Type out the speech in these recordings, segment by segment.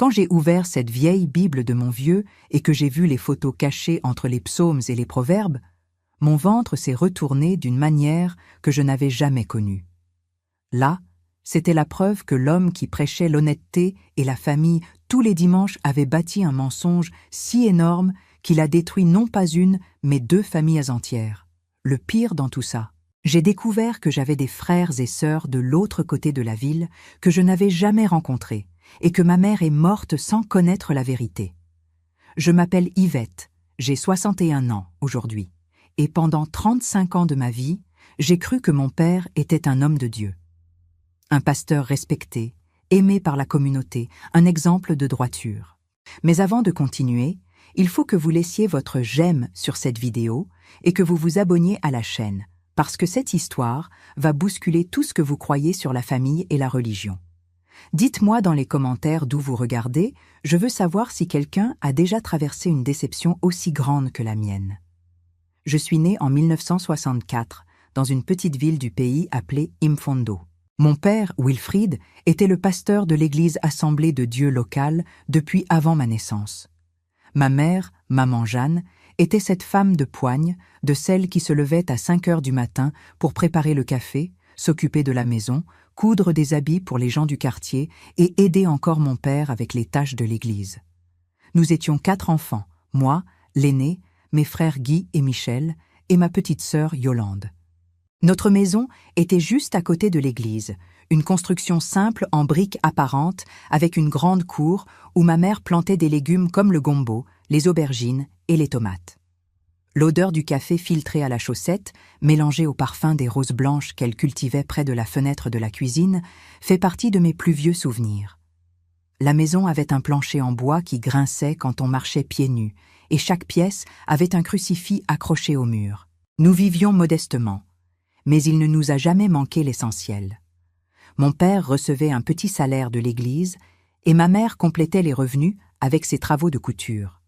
Quand j'ai ouvert cette vieille Bible de mon vieux et que j'ai vu les photos cachées entre les psaumes et les proverbes, mon ventre s'est retourné d'une manière que je n'avais jamais connue. Là, c'était la preuve que l'homme qui prêchait l'honnêteté et la famille tous les dimanches avait bâti un mensonge si énorme qu'il a détruit non pas une, mais 2 familles entières. Le pire dans tout ça, j'ai découvert que j'avais des frères et sœurs de l'autre côté de la ville que je n'avais jamais rencontrés et que ma mère est morte sans connaître la vérité. Je m'appelle Yvette, j'ai 61 ans aujourd'hui, et pendant 35 ans de ma vie, j'ai cru que mon père était un homme de Dieu. Un pasteur respecté, aimé par la communauté, un exemple de droiture. Mais avant de continuer, il faut que vous laissiez votre j'aime sur cette vidéo et que vous vous abonniez à la chaîne, parce que cette histoire va bousculer tout ce que vous croyez sur la famille et la religion. Dites-moi dans les commentaires d'où vous regardez, je veux savoir si quelqu'un a déjà traversé une déception aussi grande que la mienne. Je suis née en 1964, dans une petite ville du pays appelée Imfondo. Mon père, Wilfried, était le pasteur de l'église Assemblée de Dieu locale depuis avant ma naissance. Ma mère, maman Jeanne, était cette femme de poigne, de celle qui se levait à 5 heures du matin pour préparer le café, s'occuper de la maison, coudre des habits pour les gens du quartier et aider encore mon père avec les tâches de l'église. Nous étions 4 enfants, moi, l'aîné, mes frères Guy et Michel, et ma petite sœur Yolande. Notre maison était juste à côté de l'église, une construction simple en briques apparentes avec une grande cour où ma mère plantait des légumes comme le gombo, les aubergines et les tomates. L'odeur du café filtré à la chaussette, mélangée au parfum des roses blanches qu'elle cultivait près de la fenêtre de la cuisine, fait partie de mes plus vieux souvenirs. La maison avait un plancher en bois qui grinçait quand on marchait pieds nus, et chaque pièce avait un crucifix accroché au mur. Nous vivions modestement, mais il ne nous a jamais manqué l'essentiel. Mon père recevait un petit salaire de l'église et ma mère complétait les revenus avec ses travaux de couture.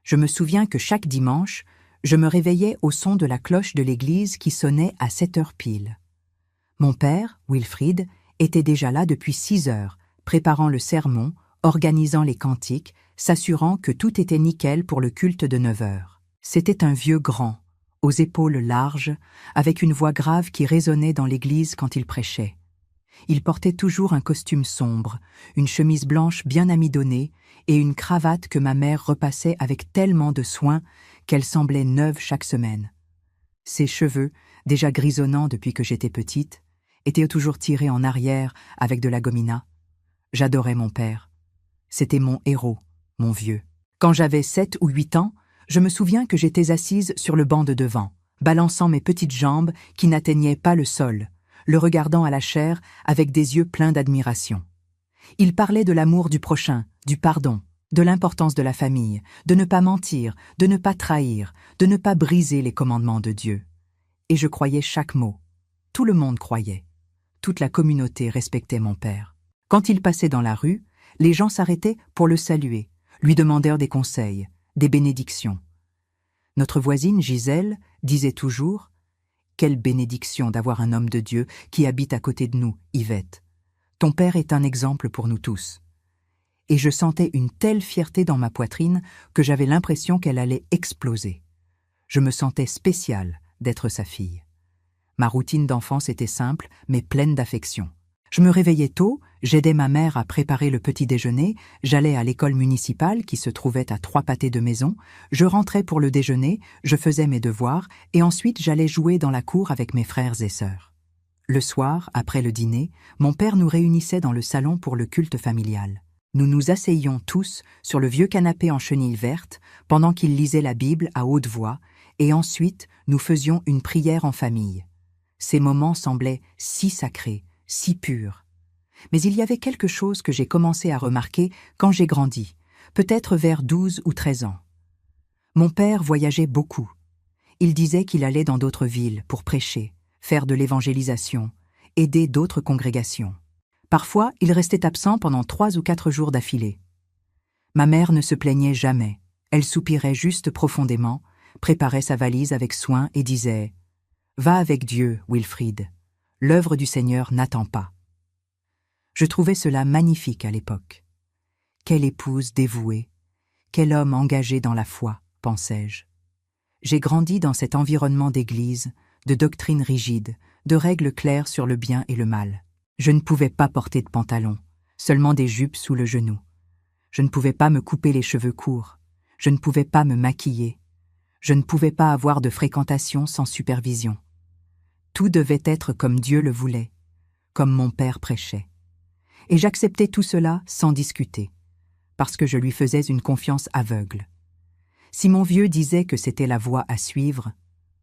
Je me souviens que chaque dimanche, je me réveillais au son de la cloche de l'église qui sonnait à 7 heures pile. Mon père, Wilfried, était déjà là depuis 6 heures, préparant le sermon, organisant les cantiques, s'assurant que tout était nickel pour le culte de 9 heures. C'était un vieux grand, aux épaules larges, avec une voix grave qui résonnait dans l'église quand il prêchait. Il portait toujours un costume sombre, une chemise blanche bien amidonnée et une cravate que ma mère repassait avec tellement de soin qu'elle semblait neuve chaque semaine. Ses cheveux, déjà grisonnants depuis que j'étais petite, étaient toujours tirés en arrière avec de la gomina. J'adorais mon père. C'était mon héros, mon vieux. Quand j'avais 7 ou 8 ans, je me souviens que j'étais assise sur le banc de devant, balançant mes petites jambes qui n'atteignaient pas le sol, le regardant à la chair avec des yeux pleins d'admiration. Il parlait de l'amour du prochain, du pardon, de l'importance de la famille, de ne pas mentir, de ne pas trahir, de ne pas briser les commandements de Dieu. Et je croyais chaque mot. Tout le monde croyait. Toute la communauté respectait mon père. Quand il passait dans la rue, les gens s'arrêtaient pour le saluer, lui demandèrent des conseils, des bénédictions. Notre voisine Gisèle disait toujours « Quelle bénédiction d'avoir un homme de Dieu qui habite à côté de nous, Yvette. Ton père est un exemple pour nous tous. » Et je sentais une telle fierté dans ma poitrine que j'avais l'impression qu'elle allait exploser. Je me sentais spéciale d'être sa fille. Ma routine d'enfance était simple, mais pleine d'affection. Je me réveillais tôt, j'aidais ma mère à préparer le petit déjeuner, j'allais à l'école municipale qui se trouvait à 3 pâtés de maison, je rentrais pour le déjeuner, je faisais mes devoirs et ensuite j'allais jouer dans la cour avec mes frères et sœurs. Le soir, après le dîner, mon père nous réunissait dans le salon pour le culte familial. Nous nous asseyions tous sur le vieux canapé en chenille verte pendant qu'il lisait la Bible à haute voix et ensuite nous faisions une prière en famille. Ces moments semblaient si sacrés, si purs. Mais il y avait quelque chose que j'ai commencé à remarquer quand j'ai grandi, peut-être vers 12 ou 13 ans. Mon père voyageait beaucoup. Il disait qu'il allait dans d'autres villes pour prêcher, faire de l'évangélisation, aider d'autres congrégations. Parfois, il restait absent pendant 3 ou 4 jours d'affilée. Ma mère ne se plaignait jamais. Elle soupirait juste profondément, préparait sa valise avec soin et disait « Va avec Dieu, Wilfried. L'œuvre du Seigneur n'attend pas. » Je trouvais cela magnifique à l'époque. Quelle épouse dévouée, quel homme engagé dans la foi, pensais-je. J'ai grandi dans cet environnement d'église, de doctrines rigides, de règles claires sur le bien et le mal. Je ne pouvais pas porter de pantalon, seulement des jupes sous le genou. Je ne pouvais pas me couper les cheveux courts, je ne pouvais pas me maquiller, je ne pouvais pas avoir de fréquentation sans supervision. Tout devait être comme Dieu le voulait, comme mon père prêchait. Et j'acceptais tout cela sans discuter, parce que je lui faisais une confiance aveugle. Si mon vieux disait que c'était la voie à suivre,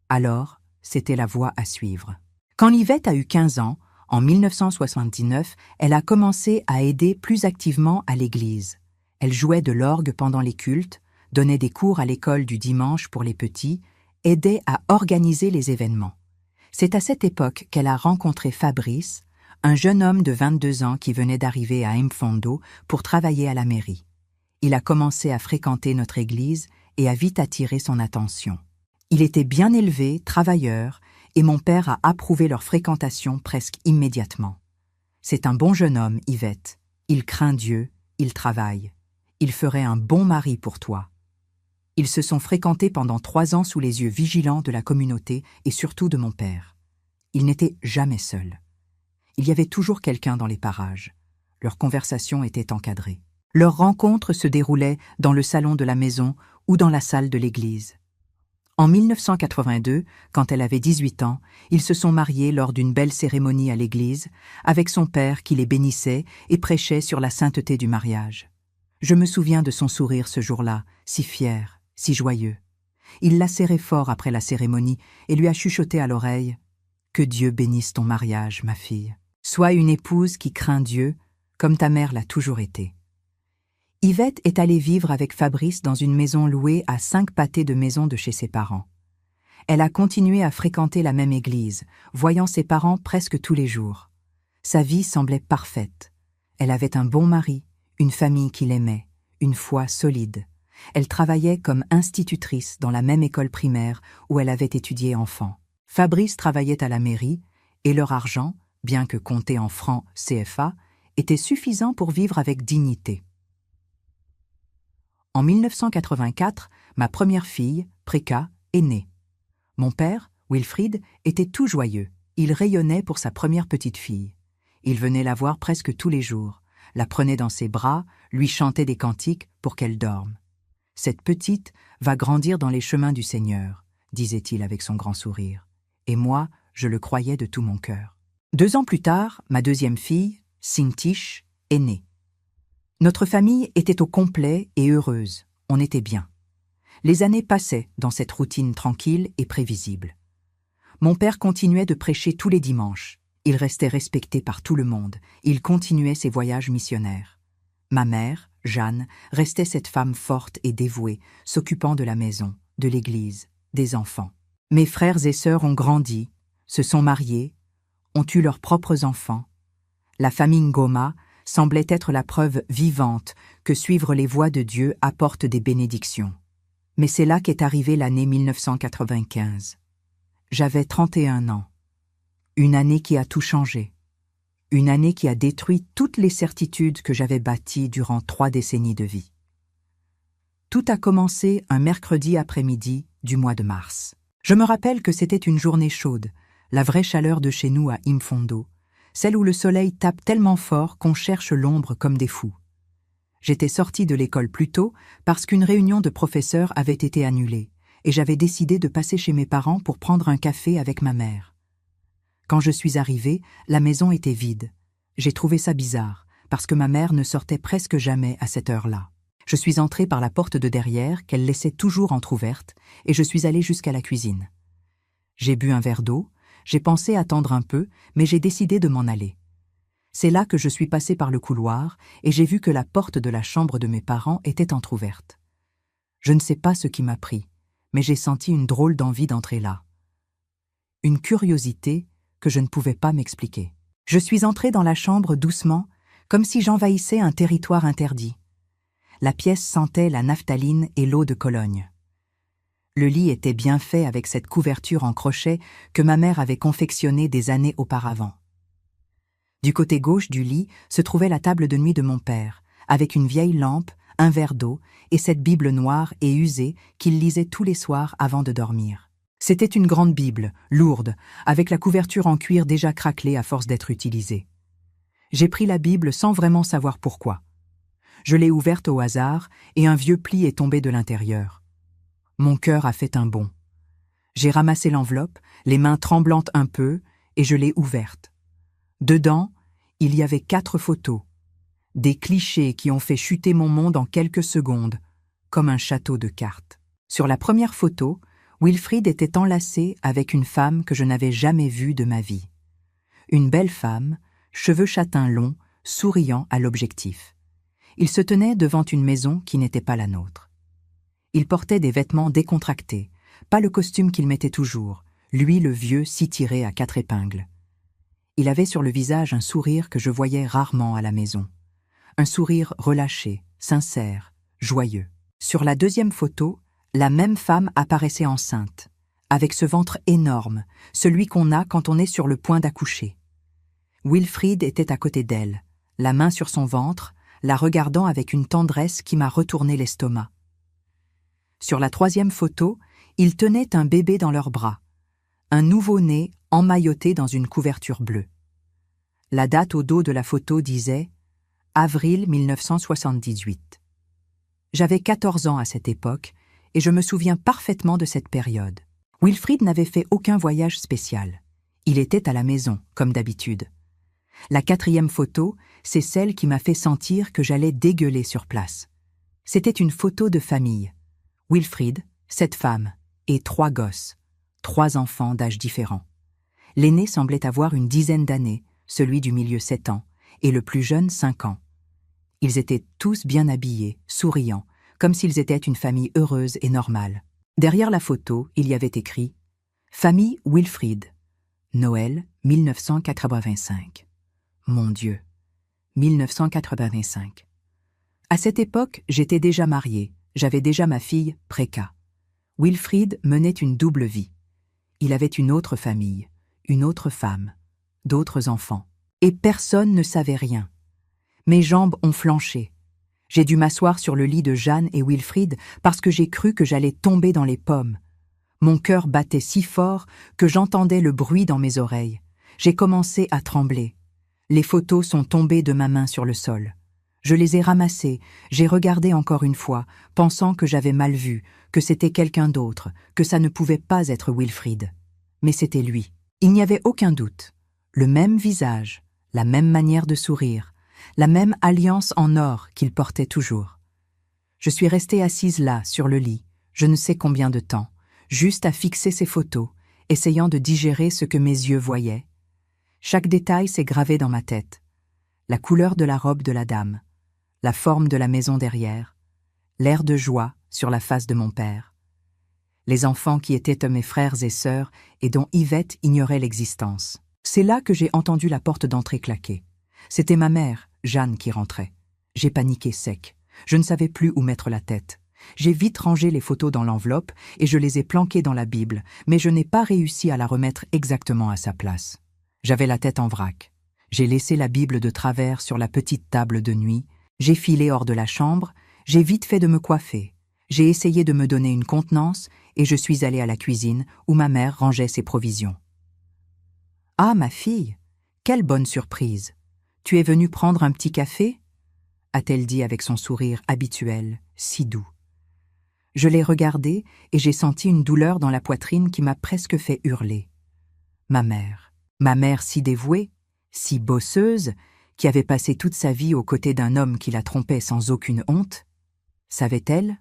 alors c'était la voie à suivre. Quand Yvette a eu 15 ans, en 1979, elle a commencé à aider plus activement à l'église. Elle jouait de l'orgue pendant les cultes, donnait des cours à l'école du dimanche pour les petits, aidait à organiser les événements. C'est à cette époque qu'elle a rencontré Fabrice, un jeune homme de 22 ans qui venait d'arriver à Mfondo pour travailler à la mairie. Il a commencé à fréquenter notre église et a vite attiré son attention. Il était bien élevé, travailleur, et mon père a approuvé leur fréquentation presque immédiatement. C'est un bon jeune homme, Yvette. Il craint Dieu, il travaille. Il ferait un bon mari pour toi. Ils se sont fréquentés pendant 3 ans sous les yeux vigilants de la communauté et surtout de mon père. Ils n'étaient jamais seuls. Il y avait toujours quelqu'un dans les parages. Leur conversation était encadrée. Leurs rencontres se déroulaient dans le salon de la maison ou dans la salle de l'église. En 1982, quand elle avait 18 ans, ils se sont mariés lors d'une belle cérémonie à l'église, avec son père qui les bénissait et prêchait sur la sainteté du mariage. Je me souviens de son sourire ce jour-là, si fier, si joyeux. Il l'a serré fort après la cérémonie et lui a chuchoté à l'oreille « Que Dieu bénisse ton mariage, ma fille. Sois une épouse qui craint Dieu, comme ta mère l'a toujours été. » Yvette est allée vivre avec Fabrice dans une maison louée à 5 pâtés de maison de chez ses parents. Elle a continué à fréquenter la même église, voyant ses parents presque tous les jours. Sa vie semblait parfaite. Elle avait un bon mari, une famille qui l'aimait, une foi solide. Elle travaillait comme institutrice dans la même école primaire où elle avait étudié enfant. Fabrice travaillait à la mairie et leur argent, bien que compté en francs CFA, était suffisant pour vivre avec dignité. En 1984, ma première fille, Préka, est née. Mon père, Wilfried, était tout joyeux. Il rayonnait pour sa première petite fille. Il venait la voir presque tous les jours, la prenait dans ses bras, lui chantait des cantiques pour qu'elle dorme. « Cette petite va grandir dans les chemins du Seigneur », disait-il avec son grand sourire. Et moi, je le croyais de tout mon cœur. 2 ans plus tard, ma deuxième fille, Sintish, est née. Notre famille était au complet et heureuse, on était bien. Les années passaient dans cette routine tranquille et prévisible. Mon père continuait de prêcher tous les dimanches. Il restait respecté par tout le monde. Il continuait ses voyages missionnaires. Ma mère, Jeanne, restait cette femme forte et dévouée, s'occupant de la maison, de l'église, des enfants. Mes frères et sœurs ont grandi, se sont mariés, ont eu leurs propres enfants. La famille Ngoma semblait être la preuve vivante que suivre les voies de Dieu apporte des bénédictions. Mais c'est là qu'est arrivée l'année 1995. J'avais 31 ans. Une année qui a tout changé. Une année qui a détruit toutes les certitudes que j'avais bâties durant 3 décennies de vie. Tout a commencé un mercredi après-midi du mois de mars. Je me rappelle que c'était une journée chaude, la vraie chaleur de chez nous à Mfondo, celle où le soleil tape tellement fort qu'on cherche l'ombre comme des fous. J'étais sortie de l'école plus tôt parce qu'une réunion de professeurs avait été annulée et j'avais décidé de passer chez mes parents pour prendre un café avec ma mère. Quand je suis arrivée, la maison était vide. J'ai trouvé ça bizarre parce que ma mère ne sortait presque jamais à cette heure-là. Je suis entrée par la porte de derrière qu'elle laissait toujours entr'ouverte et je suis allée jusqu'à la cuisine. J'ai bu un verre d'eau. J'ai pensé attendre un peu, mais j'ai décidé de m'en aller. C'est là que je suis passée par le couloir et j'ai vu que la porte de la chambre de mes parents était entr'ouverte. Je ne sais pas ce qui m'a pris, mais j'ai senti une drôle d'envie d'entrer là. Une curiosité que je ne pouvais pas m'expliquer. Je suis entrée dans la chambre doucement, comme si j'envahissais un territoire interdit. La pièce sentait la naphtaline et l'eau de Cologne. Le lit était bien fait avec cette couverture en crochet que ma mère avait confectionnée des années auparavant. Du côté gauche du lit se trouvait la table de nuit de mon père, avec une vieille lampe, un verre d'eau et cette Bible noire et usée qu'il lisait tous les soirs avant de dormir. C'était une grande Bible, lourde, avec la couverture en cuir déjà craquelée à force d'être utilisée. J'ai pris la Bible sans vraiment savoir pourquoi. Je l'ai ouverte au hasard et un vieux pli est tombé de l'intérieur. Mon cœur a fait un bond. J'ai ramassé l'enveloppe, les mains tremblantes un peu, et je l'ai ouverte. Dedans, il y avait 4 photos. Des clichés qui ont fait chuter mon monde en quelques secondes, comme un château de cartes. Sur la première photo, Wilfried était enlacé avec une femme que je n'avais jamais vue de ma vie. Une belle femme, cheveux châtains longs, souriant à l'objectif. Il se tenait devant une maison qui n'était pas la nôtre. Il portait des vêtements décontractés, pas le costume qu'il mettait toujours, lui le vieux si tiré à 4 épingles. Il avait sur le visage un sourire que je voyais rarement à la maison. Un sourire relâché, sincère, joyeux. Sur la deuxième photo, la même femme apparaissait enceinte, avec ce ventre énorme, celui qu'on a quand on est sur le point d'accoucher. Wilfried était à côté d'elle, la main sur son ventre, la regardant avec une tendresse qui m'a retourné l'estomac. Sur la troisième photo, ils tenaient un bébé dans leurs bras, un nouveau-né emmailloté dans une couverture bleue. La date au dos de la photo disait « Avril 1978 ». J'avais 14 ans à cette époque, et je me souviens parfaitement de cette période. Wilfried n'avait fait aucun voyage spécial. Il était à la maison, comme d'habitude. La 4e photo, c'est celle qui m'a fait sentir que j'allais dégueuler sur place. C'était une photo de famille. Wilfried, cette femme, et 3 gosses, 3 enfants d'âge différents. L'aîné semblait avoir une dizaine d'années, celui du milieu 7 ans, et le plus jeune 5 ans. Ils étaient tous bien habillés, souriants, comme s'ils étaient une famille heureuse et normale. Derrière la photo, il y avait écrit « Famille Wilfried, Noël 1985 ». Mon Dieu, 1985. À cette époque, j'étais déjà mariée, j'avais déjà ma fille, Préka. Wilfried menait une double vie. Il avait une autre famille, une autre femme, d'autres enfants. Et personne ne savait rien. Mes jambes ont flanché. J'ai dû m'asseoir sur le lit de Jeanne et Wilfried parce que j'ai cru que j'allais tomber dans les pommes. Mon cœur battait si fort que j'entendais le bruit dans mes oreilles. J'ai commencé à trembler. Les photos sont tombées de ma main sur le sol. Je les ai ramassées, j'ai regardé encore une fois, pensant que j'avais mal vu, que c'était quelqu'un d'autre, que ça ne pouvait pas être Wilfried. Mais c'était lui. Il n'y avait aucun doute. Le même visage, la même manière de sourire, la même alliance en or qu'il portait toujours. Je suis restée assise là, sur le lit, je ne sais combien de temps, juste à fixer ces photos, essayant de digérer ce que mes yeux voyaient. Chaque détail s'est gravé dans ma tête. La couleur de la robe de la dame, la forme de la maison derrière, l'air de joie sur la face de mon père. Les enfants qui étaient mes frères et sœurs et dont Yvette ignorait l'existence. C'est là que j'ai entendu la porte d'entrée claquer. C'était ma mère, Jeanne, qui rentrait. J'ai paniqué sec. Je ne savais plus où mettre la tête. J'ai vite rangé les photos dans l'enveloppe et je les ai planquées dans la Bible, mais je n'ai pas réussi à la remettre exactement à sa place. J'avais la tête en vrac. J'ai laissé la Bible de travers sur la petite table de nuit, j'ai filé hors de la chambre, j'ai vite fait de me coiffer. J'ai essayé de me donner une contenance et je suis allée à la cuisine où ma mère rangeait ses provisions. « Ah, ma fille, quelle bonne surprise! Tu es venue prendre un petit café ?» a-t-elle dit avec son sourire habituel, si doux. Je l'ai regardée et j'ai senti une douleur dans la poitrine qui m'a presque fait hurler. Ma mère si dévouée, si bosseuse, qui avait passé toute sa vie aux côtés d'un homme qui la trompait sans aucune honte, savait-elle?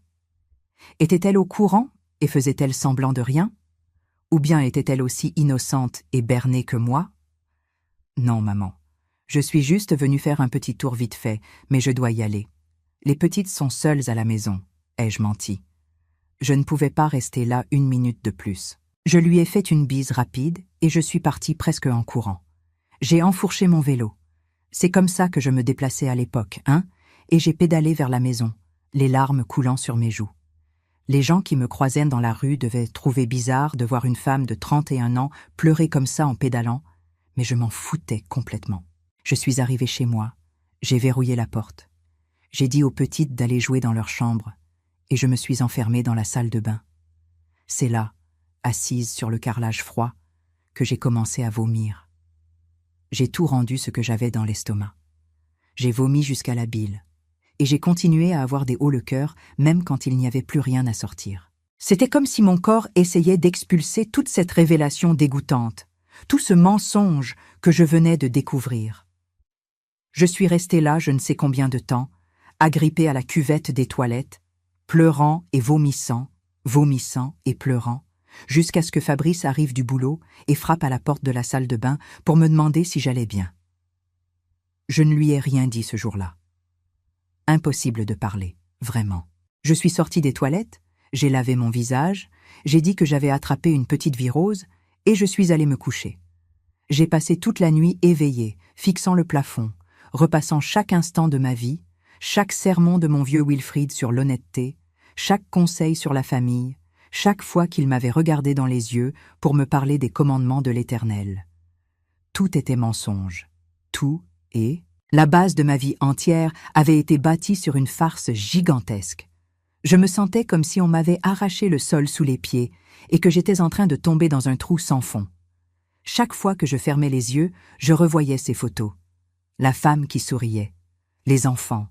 Était-elle au courant et faisait-elle semblant de rien? Ou bien était-elle aussi innocente et bernée que moi? Non, maman. Je suis juste venue faire un petit tour vite fait, mais je dois y aller. Les petites sont seules à la maison, ai-je menti. Je ne pouvais pas rester là 1 minute de plus. Je lui ai fait une bise rapide et je suis partie presque en courant. J'ai enfourché mon vélo. C'est comme ça que je me déplaçais à l'époque, hein, et j'ai pédalé vers la maison, les larmes coulant sur mes joues. Les gens qui me croisaient dans la rue devaient trouver bizarre de voir une femme de 31 ans pleurer comme ça en pédalant, mais je m'en foutais complètement. Je suis arrivée chez moi, j'ai verrouillé la porte. J'ai dit aux petites d'aller jouer dans leur chambre, et je me suis enfermée dans la salle de bain. C'est là, assise sur le carrelage froid, que j'ai commencé à vomir. J'ai tout rendu ce que j'avais dans l'estomac. J'ai vomi jusqu'à la bile, et j'ai continué à avoir des hauts-le-cœur même quand il n'y avait plus rien à sortir. C'était comme si mon corps essayait d'expulser toute cette révélation dégoûtante, tout ce mensonge que je venais de découvrir. Je suis restée là je ne sais combien de temps, agrippée à la cuvette des toilettes, pleurant et vomissant et pleurant, jusqu'à ce que Fabrice arrive du boulot et frappe à la porte de la salle de bain pour me demander si j'allais bien. Je ne lui ai rien dit ce jour-là. Impossible de parler, vraiment. Je suis sortie des toilettes, j'ai lavé mon visage, j'ai dit que j'avais attrapé une petite virose et je suis allée me coucher. J'ai passé toute la nuit éveillée, fixant le plafond, repassant chaque instant de ma vie, chaque sermon de mon vieux Wilfried sur l'honnêteté, chaque conseil sur la famille, chaque fois qu'il m'avait regardé dans les yeux pour me parler des commandements de l'Éternel. Tout était mensonge. Tout et la base de ma vie entière avait été bâtie sur une farce gigantesque. Je me sentais comme si on m'avait arraché le sol sous les pieds et que j'étais en train de tomber dans un trou sans fond. Chaque fois que je fermais les yeux, je revoyais ces photos. La femme qui souriait, les enfants,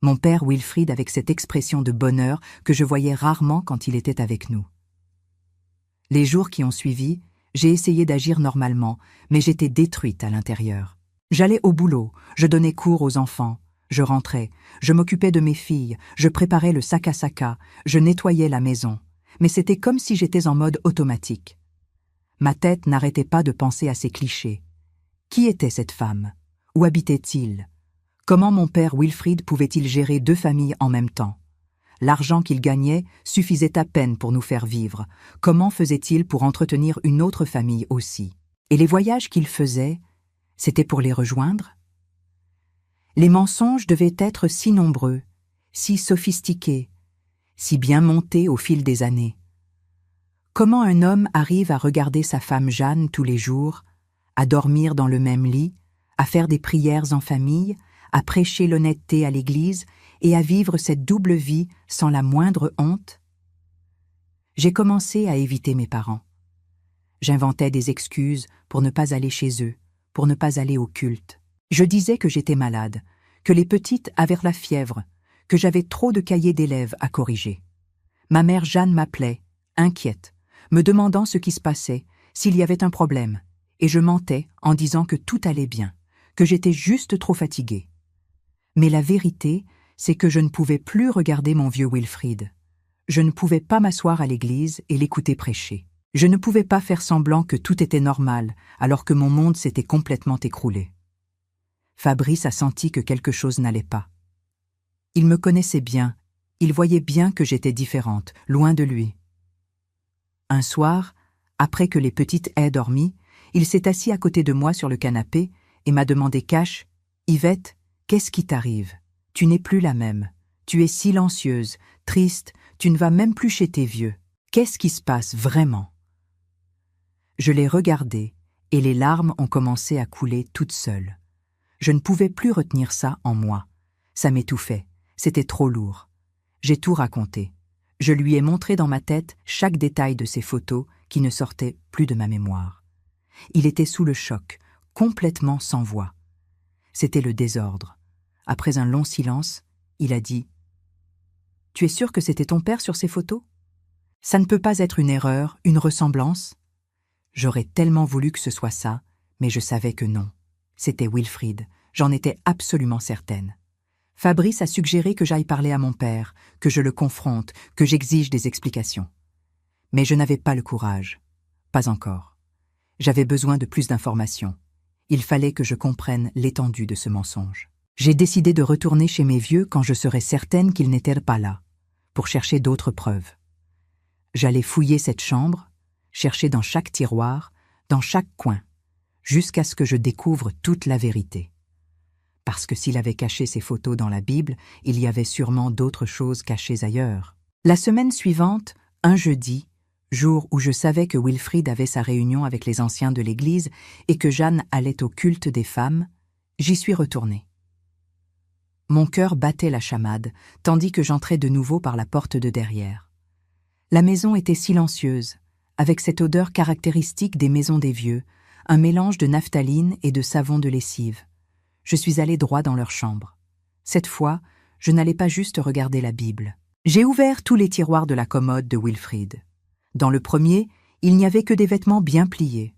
mon père Wilfried avec cette expression de bonheur que je voyais rarement quand il était avec nous. Les jours qui ont suivi, j'ai essayé d'agir normalement, mais j'étais détruite à l'intérieur. J'allais au boulot, je donnais cours aux enfants, je rentrais, je m'occupais de mes filles, je préparais le sac à saca, je nettoyais la maison, mais c'était comme si j'étais en mode automatique. Ma tête n'arrêtait pas de penser à ces clichés. Qui était cette femme? Où habitait-il? Comment mon père Wilfried pouvait-il gérer 2 familles en même temps? L'argent qu'il gagnait suffisait à peine pour nous faire vivre. Comment faisait-il pour entretenir une autre famille aussi? Et les voyages qu'il faisait, c'était pour les rejoindre? Les mensonges devaient être si nombreux, si sophistiqués, si bien montés au fil des années. Comment un homme arrive à regarder sa femme Jeanne tous les jours, à dormir dans le même lit, à faire des prières en famille, à prêcher l'honnêteté à l'église et à vivre cette double vie sans la moindre honte? J'ai commencé à éviter mes parents. J'inventais des excuses pour ne pas aller chez eux, pour ne pas aller au culte. Je disais que j'étais malade, que les petites avaient la fièvre, que j'avais trop de cahiers d'élèves à corriger. Ma mère Jeanne m'appelait, inquiète, me demandant ce qui se passait, s'il y avait un problème, et je mentais en disant que tout allait bien, que j'étais juste trop fatiguée. Mais la vérité, c'est que je ne pouvais plus regarder mon vieux Wilfried. Je ne pouvais pas m'asseoir à l'église et l'écouter prêcher. Je ne pouvais pas faire semblant que tout était normal, alors que mon monde s'était complètement écroulé. Fabrice a senti que quelque chose n'allait pas. Il me connaissait bien, il voyait bien que j'étais différente, loin de lui. Un soir, après que les petites aient dormi, il s'est assis à côté de moi sur le canapé et m'a demandé cash, « Yvette, qu'est-ce qui t'arrive? Tu n'es plus la même. Tu es silencieuse, triste, tu ne vas même plus chez tes vieux. Qu'est-ce qui se passe vraiment ?» Je l'ai regardé et les larmes ont commencé à couler toutes seules. Je ne pouvais plus retenir ça en moi. Ça m'étouffait, c'était trop lourd. J'ai tout raconté. Je lui ai montré dans ma tête chaque détail de ces photos qui ne sortaient plus de ma mémoire. Il était sous le choc, complètement sans voix. C'était le désordre. Après un long silence, il a dit « Tu es sûr que c'était ton père sur ces photos? Ça ne peut pas être une erreur, une ressemblance ?» J'aurais tellement voulu que ce soit ça, mais je savais que non. C'était Wilfried, j'en étais absolument certaine. Fabrice a suggéré que j'aille parler à mon père, que je le confronte, que j'exige des explications. Mais je n'avais pas le courage. Pas encore. J'avais besoin de plus d'informations. Il fallait que je comprenne l'étendue de ce mensonge. J'ai décidé de retourner chez mes vieux quand je serais certaine qu'ils n'étaient pas là, pour chercher d'autres preuves. J'allais fouiller cette chambre, chercher dans chaque tiroir, dans chaque coin, jusqu'à ce que je découvre toute la vérité. Parce que s'il avait caché ces photos dans la Bible, il y avait sûrement d'autres choses cachées ailleurs. La semaine suivante, un jeudi, jour où je savais que Wilfried avait sa réunion avec les anciens de l'église et que Jeanne allait au culte des femmes, j'y suis retournée. Mon cœur battait la chamade, tandis que j'entrais de nouveau par la porte de derrière. La maison était silencieuse, avec cette odeur caractéristique des maisons des vieux, un mélange de naphtaline et de savon de lessive. Je suis allé droit dans leur chambre. Cette fois, je n'allais pas juste regarder la Bible. J'ai ouvert tous les tiroirs de la commode de Wilfried. Dans le premier, il n'y avait que des vêtements bien pliés.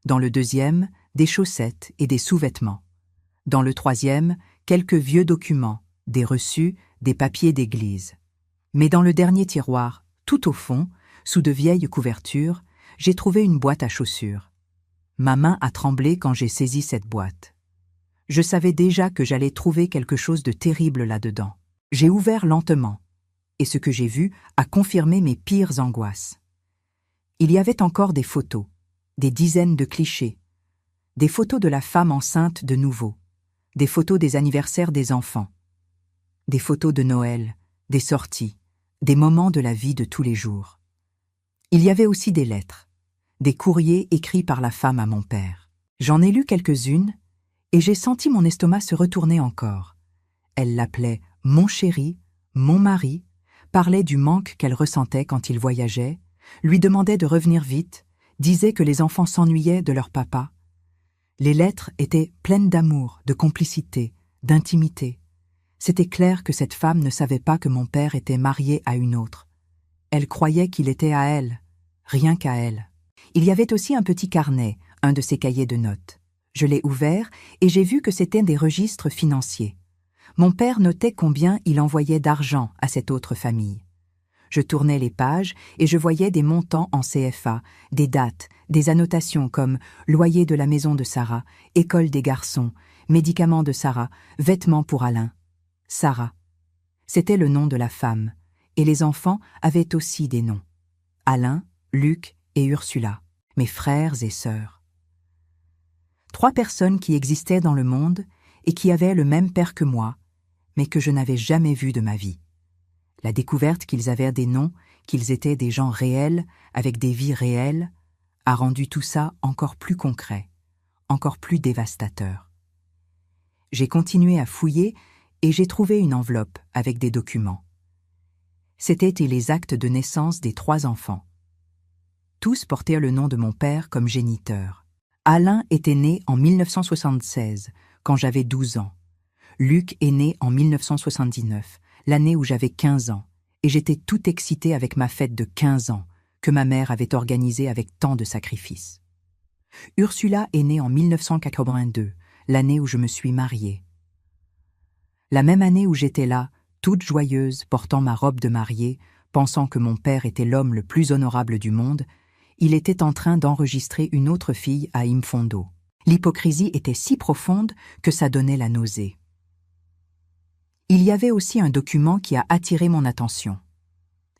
Dans le deuxième, des chaussettes et des sous-vêtements. Dans le troisième, quelques vieux documents, des reçus, des papiers d'église. Mais dans le dernier tiroir, tout au fond, sous de vieilles couvertures, j'ai trouvé une boîte à chaussures. Ma main a tremblé quand j'ai saisi cette boîte. Je savais déjà que j'allais trouver quelque chose de terrible là-dedans. J'ai ouvert lentement, et ce que j'ai vu a confirmé mes pires angoisses. Il y avait encore des photos, des dizaines de clichés, des photos de la femme enceinte de nouveau, des photos des anniversaires des enfants, des photos de Noël, des sorties, des moments de la vie de tous les jours. Il y avait aussi des lettres, des courriers écrits par la femme à mon père. J'en ai lu quelques-unes, et j'ai senti mon estomac se retourner encore. Elle l'appelait « mon chéri »,« mon mari », parlait du manque qu'elle ressentait quand il voyageait, lui demandait de revenir vite, disait que les enfants s'ennuyaient de leur papa. Les lettres étaient pleines d'amour, de complicité, d'intimité. C'était clair que cette femme ne savait pas que mon père était marié à une autre. Elle croyait qu'il était à elle, rien qu'à elle. Il y avait aussi un petit carnet, un de ses cahiers de notes. Je l'ai ouvert et j'ai vu que c'était des registres financiers. Mon père notait combien il envoyait d'argent à cette autre famille. Je tournais les pages et je voyais des montants en CFA, des dates, des annotations comme loyer de la maison de Sarah, école des garçons, médicaments de Sarah, vêtements pour Alain. Sarah. C'était le nom de la femme, et les enfants avaient aussi des noms. Alain, Luc et Ursula, mes frères et sœurs. 3 personnes qui existaient dans le monde et qui avaient le même père que moi, mais que je n'avais jamais vu de ma vie. La découverte qu'ils avaient des noms, qu'ils étaient des gens réels, avec des vies réelles, a rendu tout ça encore plus concret, encore plus dévastateur. J'ai continué à fouiller et j'ai trouvé une enveloppe avec des documents. C'étaient les actes de naissance des 3 enfants. Tous portaient le nom de mon père comme géniteur. Alain était né en 1976, quand j'avais 12 ans. Luc est né en 1979, l'année où j'avais 15 ans, et j'étais tout excitée avec ma fête de 15 ans, que ma mère avait organisée avec tant de sacrifices. Ursula est née en 1982, l'année où je me suis mariée. La même année où j'étais là, toute joyeuse, portant ma robe de mariée, pensant que mon père était l'homme le plus honorable du monde, il était en train d'enregistrer une autre fille à Imfondo. L'hypocrisie était si profonde que ça donnait la nausée. Il y avait aussi un document qui a attiré mon attention.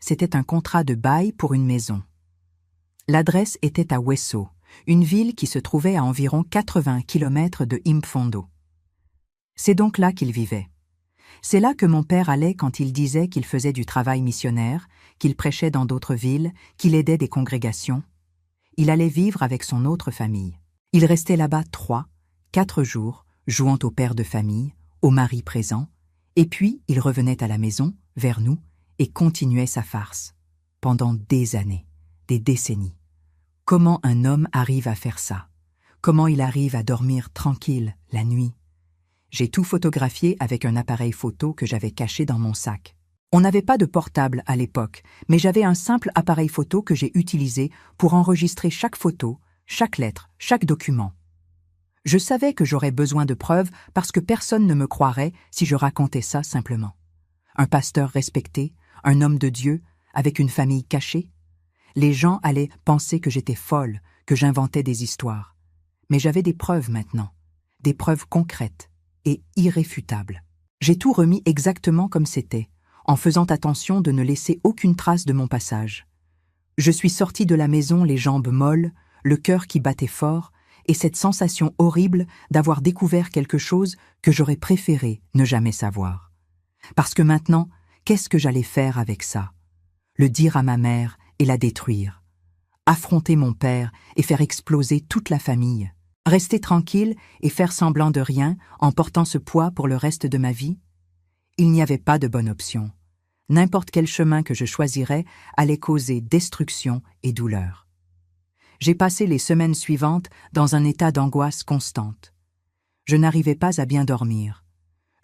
C'était un contrat de bail pour une maison. L'adresse était à Wesso, une ville qui se trouvait à environ 80 km de Imfondo. C'est donc là qu'il vivait. C'est là que mon père allait quand il disait qu'il faisait du travail missionnaire, qu'il prêchait dans d'autres villes, qu'il aidait des congrégations. Il allait vivre avec son autre famille. Il restait là-bas 3, 4 jours, jouant au père de famille, au mari présent, et puis il revenait à la maison, vers nous, et continuait sa farce. Pendant des années, des décennies. Comment un homme arrive à faire ça? Comment il arrive à dormir tranquille la nuit? J'ai tout photographié avec un appareil photo que j'avais caché dans mon sac. On n'avait pas de portable à l'époque, mais j'avais un simple appareil photo que j'ai utilisé pour enregistrer chaque photo, chaque lettre, chaque document. Je savais que j'aurais besoin de preuves parce que personne ne me croirait si je racontais ça simplement. Un pasteur respecté, un homme de Dieu, avec une famille cachée. Les gens allaient penser que j'étais folle, que j'inventais des histoires. Mais j'avais des preuves maintenant, des preuves concrètes et irréfutables. J'ai tout remis exactement comme c'était, en faisant attention de ne laisser aucune trace de mon passage. Je suis sortie de la maison les jambes molles, le cœur qui battait fort, et cette sensation horrible d'avoir découvert quelque chose que j'aurais préféré ne jamais savoir. Parce que maintenant, qu'est-ce que j'allais faire avec ça? Le dire à ma mère et la détruire. Affronter mon père et faire exploser toute la famille. Rester tranquille et faire semblant de rien en portant ce poids pour le reste de ma vie? Il n'y avait pas de bonne option. N'importe quel chemin que je choisirais allait causer destruction et douleur. J'ai passé les semaines suivantes dans un état d'angoisse constante. Je n'arrivais pas à bien dormir.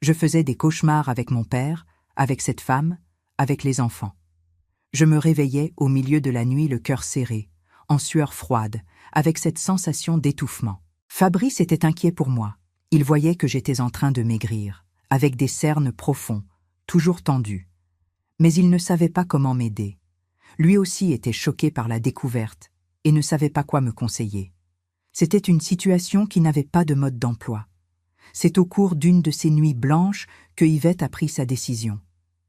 Je faisais des cauchemars avec mon père, avec cette femme, avec les enfants. Je me réveillais au milieu de la nuit le cœur serré, en sueur froide, avec cette sensation d'étouffement. Fabrice était inquiet pour moi. Il voyait que j'étais en train de maigrir, avec des cernes profonds, toujours tendus. Mais il ne savait pas comment m'aider. Lui aussi était choqué par la découverte et ne savait pas quoi me conseiller. C'était une situation qui n'avait pas de mode d'emploi. C'est au cours d'une de ces nuits blanches que Yvette a pris sa décision.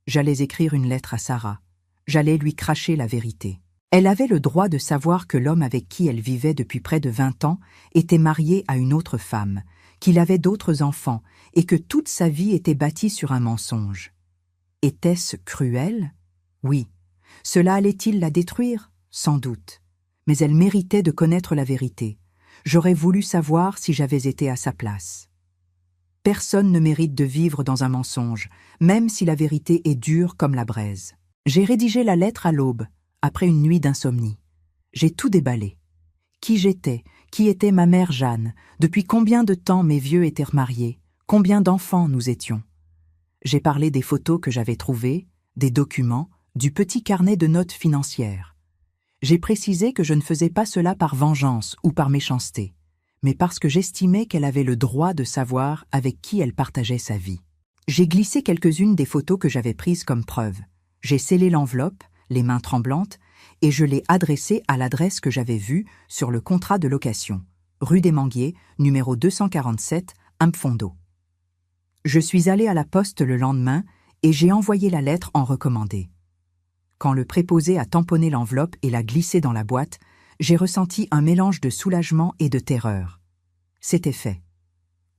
J'allais écrire une lettre à Sarah. J'allais lui cracher la vérité. Elle avait le droit de savoir que l'homme avec qui elle vivait depuis près de 20 ans était marié à une autre femme, qu'il avait d'autres enfants et que toute sa vie était bâtie sur un mensonge. Était-ce cruel? Oui. Cela allait-il la détruire? Sans doute. Mais elle méritait de connaître la vérité. J'aurais voulu savoir si j'avais été à sa place. Personne ne mérite de vivre dans un mensonge, même si la vérité est dure comme la braise. J'ai rédigé la lettre à l'aube, après une nuit d'insomnie. J'ai tout déballé. Qui j'étais, qui était ma mère Jeanne, depuis combien de temps mes vieux étaient remariés, combien d'enfants nous étions. J'ai parlé des photos que j'avais trouvées, des documents, du petit carnet de notes financières. J'ai précisé que je ne faisais pas cela par vengeance ou par méchanceté, mais parce que j'estimais qu'elle avait le droit de savoir avec qui elle partageait sa vie. J'ai glissé quelques-unes des photos que j'avais prises comme preuve. J'ai scellé l'enveloppe, les mains tremblantes, et je l'ai adressée à l'adresse que j'avais vue sur le contrat de location, rue des Manguiers, numéro 247, Impfondo. Je suis allé à la poste le lendemain et j'ai envoyé la lettre en recommandé. Quand le préposé a tamponné l'enveloppe et l'a glissée dans la boîte, j'ai ressenti un mélange de soulagement et de terreur. C'était fait.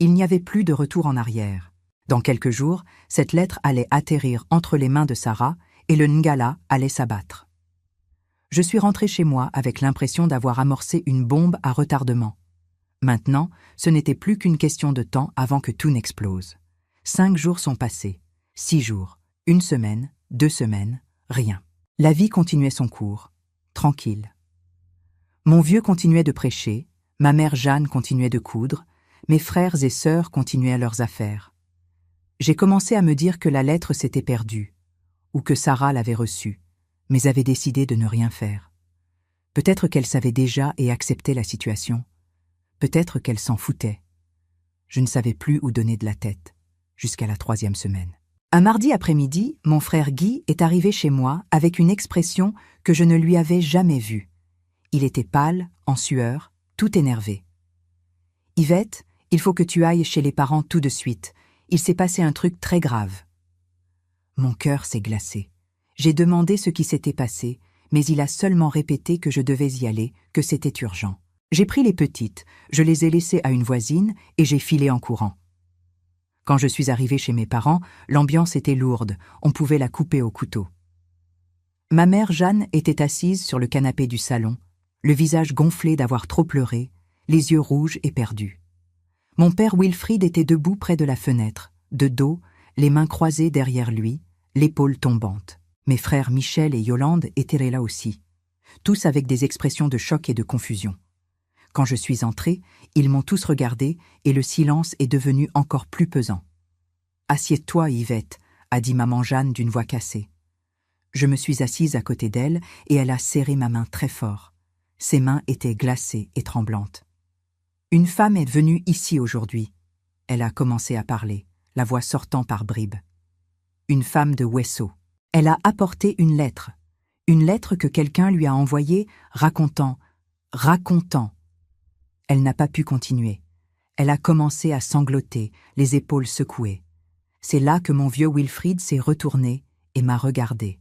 Il n'y avait plus de retour en arrière. Dans quelques jours, cette lettre allait atterrir entre les mains de Sarah et le Ngala allait s'abattre. Je suis rentré chez moi avec l'impression d'avoir amorcé une bombe à retardement. Maintenant, ce n'était plus qu'une question de temps avant que tout n'explose. 5 jours sont passés, 6 jours, 1 semaine, 2 semaines, rien. La vie continuait son cours, tranquille. Mon vieux continuait de prêcher, ma mère Jeanne continuait de coudre, mes frères et sœurs continuaient leurs affaires. J'ai commencé à me dire que la lettre s'était perdue, ou que Sarah l'avait reçue, mais avait décidé de ne rien faire. Peut-être qu'elle savait déjà et acceptait la situation. Peut-être qu'elle s'en foutait. Je ne savais plus où donner de la tête, jusqu'à la 3e semaine. Un mardi après-midi, mon frère Guy est arrivé chez moi avec une expression que je ne lui avais jamais vue. Il était pâle, en sueur, tout énervé. « Yvette, il faut que tu ailles chez les parents tout de suite. Il s'est passé un truc très grave. » Mon cœur s'est glacé. J'ai demandé ce qui s'était passé, mais il a seulement répété que je devais y aller, que c'était urgent. J'ai pris les petites, je les ai laissées à une voisine et j'ai filé en courant. Quand je suis arrivé chez mes parents, l'ambiance était lourde, on pouvait la couper au couteau. Ma mère Jeanne était assise sur le canapé du salon, le visage gonflé d'avoir trop pleuré, les yeux rouges et perdus. Mon père Wilfried était debout près de la fenêtre, de dos, les mains croisées derrière lui, l'épaule tombante. Mes frères Michel et Yolande étaient là aussi, tous avec des expressions de choc et de confusion. Quand je suis entré, ils m'ont tous regardé et le silence est devenu encore plus pesant. « Assieds-toi, Yvette », a dit maman Jeanne d'une voix cassée. Je me suis assise à côté d'elle et elle a serré ma main très fort. Ses mains étaient glacées et tremblantes. « Une femme est venue ici aujourd'hui. » Elle a commencé à parler, la voix sortant par bribes. « Une femme de Wesso. Elle a apporté une lettre que quelqu'un lui a envoyée racontant. Elle n'a pas pu continuer. Elle a commencé à sangloter, les épaules secouées. C'est là que mon vieux Wilfried s'est retourné et m'a regardé.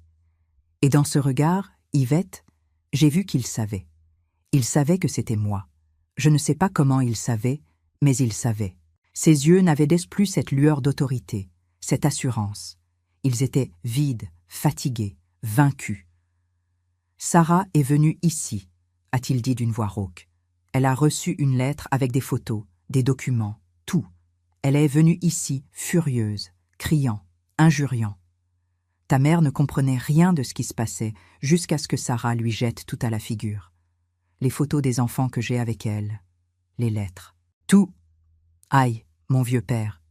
Et dans ce regard, Yvette, j'ai vu qu'il savait. Il savait que c'était moi. Je ne sais pas comment il savait, mais il savait. Ses yeux n'avaient plus cette lueur d'autorité, cette assurance. Ils étaient vides, fatigués, vaincus. « Sarah est venue ici », a-t-il dit d'une voix rauque. Elle a reçu une lettre avec des photos, des documents, tout. Elle est venue ici, furieuse, criant. injuriant. Ta mère ne comprenait rien de ce qui se passait jusqu'à ce que Sarah lui jette tout à la figure. Les photos des enfants que j'ai avec elle, les lettres, tout. Aïe, mon vieux père.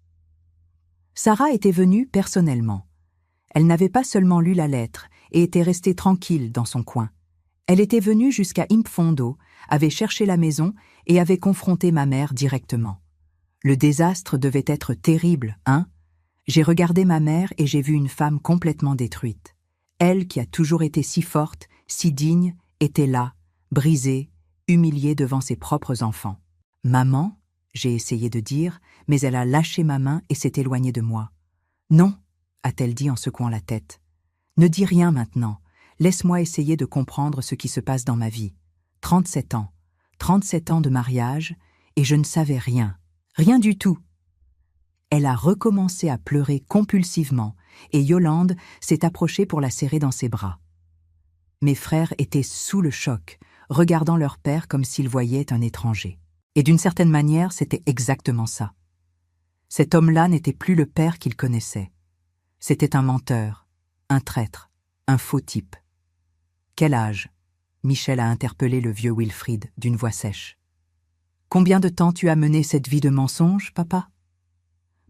Sarah était venue personnellement. Elle n'avait pas seulement lu la lettre et était restée tranquille dans son coin. Elle était venue jusqu'à Impfondo, avait cherché la maison et avait confronté ma mère directement. Le désastre devait être terrible, hein? J'ai regardé ma mère et j'ai vu une femme complètement détruite. Elle, qui a toujours été si forte, si digne, était là, brisée, humiliée devant ses propres enfants. « Maman ?» j'ai essayé de dire, mais elle a lâché ma main et s'est éloignée de moi. « Non » a-t-elle dit en secouant la tête. « Ne dis rien maintenant. Laisse-moi essayer de comprendre ce qui se passe dans ma vie. 37 ans. 37 ans de mariage, et je ne savais rien. Rien du tout. » Elle a recommencé à pleurer compulsivement, et Yolande s'est approchée pour la serrer dans ses bras. Mes frères étaient sous le choc, regardant leur père comme s'ils voyaient un étranger. Et d'une certaine manière, c'était exactement ça. Cet homme-là n'était plus le père qu'ils connaissaient. C'était un menteur, un traître, un faux type. « Quel âge ?» Michel a interpellé le vieux Wilfried d'une voix sèche. « Combien de temps tu as mené cette vie de mensonge, papa ?»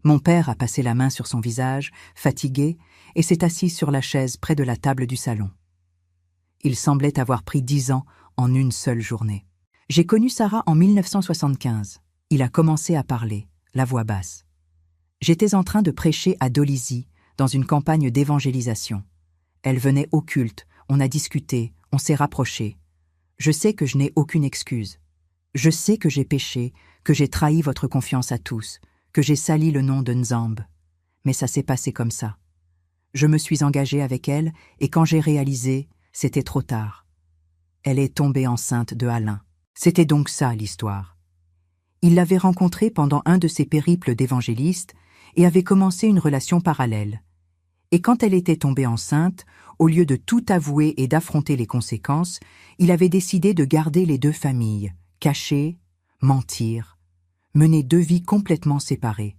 Mon père a passé la main sur son visage, fatigué, et s'est assis sur la chaise près de la table du salon. Il semblait avoir pris 10 ans en une seule journée. J'ai connu Sarah en 1975. Il a commencé à parler, la voix basse. J'étais en train de prêcher à Dolisie, dans une campagne d'évangélisation. Elle venait au culte, on a discuté, on s'est rapprochés. Je sais que je n'ai aucune excuse. Je sais que j'ai péché, que j'ai trahi votre confiance à tous, que j'ai sali le nom de Nzambe. Mais ça s'est passé comme ça. Je me suis engagée avec elle, et quand j'ai réalisé, c'était trop tard. Elle est tombée enceinte de Alain. C'était donc ça l'histoire. Il l'avait rencontrée pendant un de ses périples d'évangéliste et avait commencé une relation parallèle. Et quand elle était tombée enceinte, au lieu de tout avouer et d'affronter les conséquences, il avait décidé de garder les deux familles, cacher, mentir, mener 2 vies complètement séparées.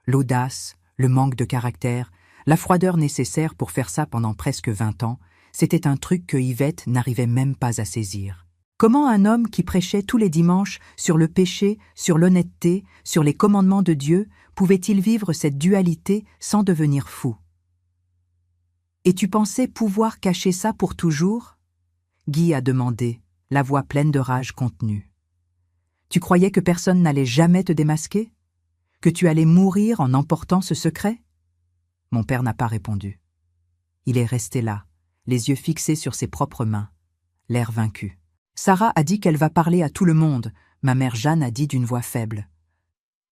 L'audace, le manque de caractère, la froideur nécessaire pour faire ça pendant presque 20 ans, c'était un truc que Yvette n'arrivait même pas à saisir. Comment un homme qui prêchait tous les dimanches sur le péché, sur l'honnêteté, sur les commandements de Dieu, pouvait-il vivre cette dualité sans devenir fou? « Et tu pensais pouvoir cacher ça pour toujours ?» Guy a demandé, la voix pleine de rage contenue. « Tu croyais que personne n'allait jamais te démasquer? Que tu allais mourir en emportant ce secret ?» Mon père n'a pas répondu. Il est resté là, les yeux fixés sur ses propres mains, l'air vaincu. Sarah a dit qu'elle va parler à tout le monde, ma mère Jeanne a dit d'une voix faible.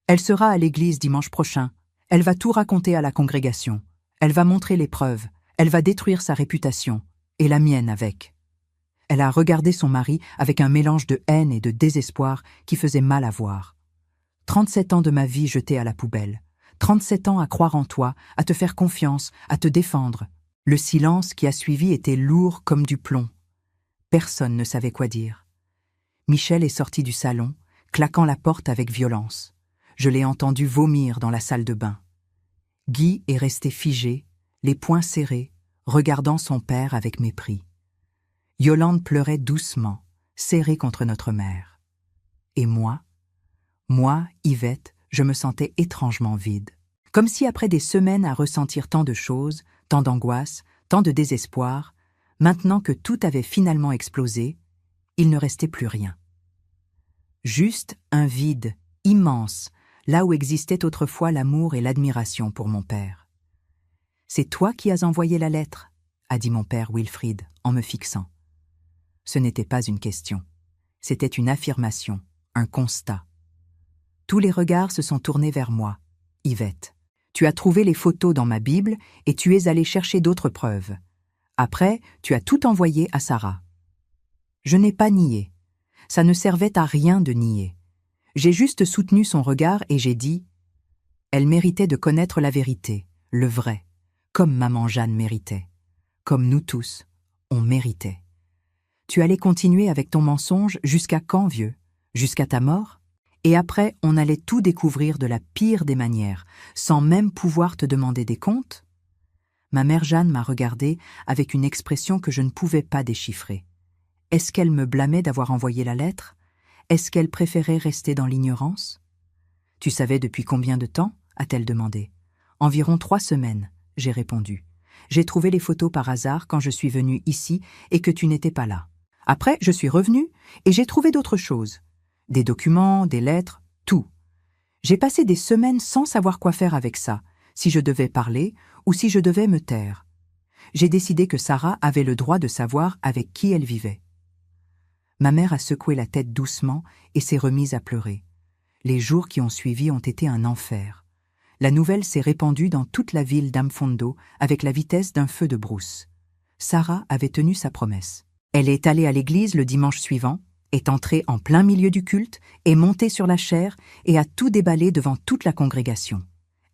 Elle sera à l'église dimanche prochain, elle va tout raconter à la congrégation, elle va montrer les preuves, elle va détruire sa réputation, et la mienne avec. Elle a regardé son mari avec un mélange de haine et de désespoir qui faisait mal à voir. 37 ans de ma vie jetés à la poubelle, 37 ans à croire en toi, à te faire confiance, à te défendre. Le silence qui a suivi était lourd comme du plomb. Personne ne savait quoi dire. Michel est sorti du salon, claquant la porte avec violence. Je l'ai entendu vomir dans la salle de bain. Guy est resté figé, les poings serrés, regardant son père avec mépris. Yolande pleurait doucement, serrée contre notre mère. Et moi, Yvette, je me sentais étrangement vide. Comme si après des semaines à ressentir tant de choses, tant d'angoisse, tant de désespoir, maintenant que tout avait finalement explosé, il ne restait plus rien. Juste un vide immense, là où existait autrefois l'amour et l'admiration pour mon père. « C'est toi qui as envoyé la lettre ?» a dit mon père Wilfried en me fixant. Ce n'était pas une question, c'était une affirmation, un constat. Tous les regards se sont tournés vers moi. « Yvette, tu as trouvé les photos dans ma Bible et tu es allée chercher d'autres preuves. Après, tu as tout envoyé à Sarah. » Je n'ai pas nié. Ça ne servait à rien de nier. J'ai juste soutenu son regard et j'ai dit « Elle méritait de connaître la vérité, le vrai, comme maman Jeanne méritait. Comme nous tous, on méritait. Tu allais continuer avec ton mensonge jusqu'à quand, vieux? Jusqu'à ta mort? Et après, on allait tout découvrir de la pire des manières, sans même pouvoir te demander des comptes? Ma mère Jeanne m'a regardée avec une expression que je ne pouvais pas déchiffrer. Est-ce qu'elle me blâmait d'avoir envoyé la lettre? Est-ce qu'elle préférait rester dans l'ignorance? « Tu savais depuis combien de temps ?» a-t-elle demandé. « Environ 3 semaines, j'ai répondu. J'ai trouvé les photos par hasard quand je suis venue ici et que tu n'étais pas là. Après, je suis revenue et j'ai trouvé d'autres choses. Des documents, des lettres, tout. J'ai passé des semaines sans savoir quoi faire avec ça, si je devais parler ou si je devais me taire. J'ai décidé que Sarah avait le droit de savoir avec qui elle vivait. » Ma mère a secoué la tête doucement et s'est remise à pleurer. Les jours qui ont suivi ont été un enfer. La nouvelle s'est répandue dans toute la ville d'Amfondo avec la vitesse d'un feu de brousse. Sarah avait tenu sa promesse. Elle est allée à l'église le dimanche suivant, est entrée en plein milieu du culte, est montée sur la chaire et a tout déballé devant toute la congrégation.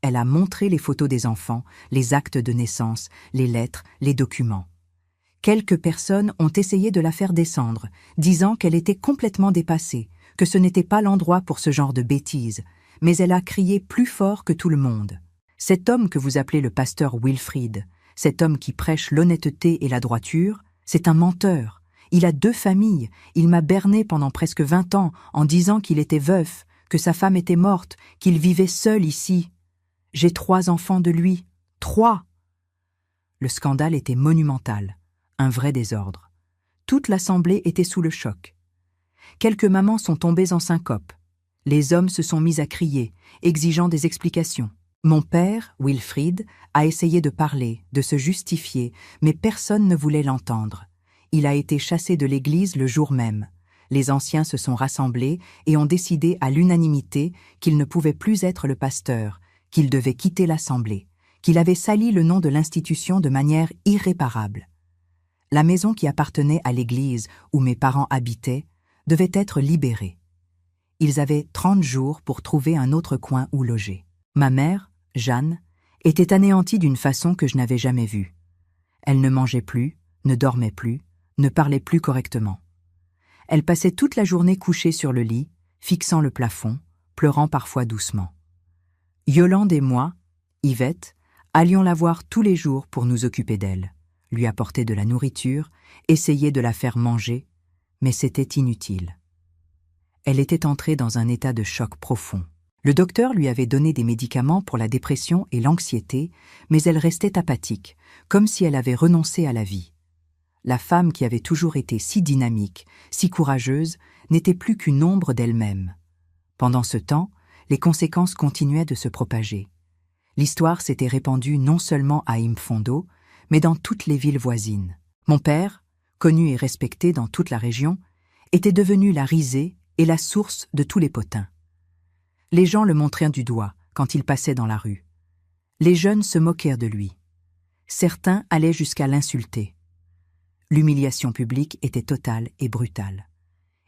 Elle a montré les photos des enfants, les actes de naissance, les lettres, les documents. Quelques personnes ont essayé de la faire descendre, disant qu'elle était complètement dépassée, que ce n'était pas l'endroit pour ce genre de bêtises, mais elle a crié plus fort que tout le monde. Cet homme que vous appelez le pasteur Wilfried, cet homme qui prêche l'honnêteté et la droiture, c'est un menteur. Il a 2 familles, il m'a berné pendant presque 20 ans en disant qu'il était veuf, que sa femme était morte, qu'il vivait seul ici. J'ai 3 enfants de lui. 3! Le scandale était monumental, un vrai désordre. Toute l'assemblée était sous le choc. Quelques mamans sont tombées en syncope. Les hommes se sont mis à crier, exigeant des explications. Mon père, Wilfried, a essayé de parler, de se justifier, mais personne ne voulait l'entendre. Il a été chassé de l'église le jour même. Les anciens se sont rassemblés et ont décidé à l'unanimité qu'il ne pouvait plus être le pasteur, qu'il devait quitter l'assemblée, qu'il avait sali le nom de l'institution de manière irréparable. La maison qui appartenait à l'église où mes parents habitaient devait être libérée. Ils avaient 30 jours pour trouver un autre coin où loger. Ma mère, Jeanne, était anéantie d'une façon que je n'avais jamais vue. Elle ne mangeait plus, ne dormait plus, ne parlait plus correctement. Elle passait toute la journée couchée sur le lit, fixant le plafond, pleurant parfois doucement. Yolande et moi, Yvette, allions la voir tous les jours pour nous occuper d'elle, lui apporter de la nourriture, essayer de la faire manger, mais c'était inutile. Elle était entrée dans un état de choc profond. Le docteur lui avait donné des médicaments pour la dépression et l'anxiété, mais elle restait apathique, comme si elle avait renoncé à la vie. La femme qui avait toujours été si dynamique, si courageuse, n'était plus qu'une ombre d'elle-même. Pendant ce temps, les conséquences continuaient de se propager. L'histoire s'était répandue non seulement à Imfondo, mais dans toutes les villes voisines. Mon père, connu et respecté dans toute la région, était devenu la risée et la source de tous les potins. Les gens le montraient du doigt quand il passait dans la rue. Les jeunes se moquèrent de lui. Certains allaient jusqu'à l'insulter. L'humiliation publique était totale et brutale.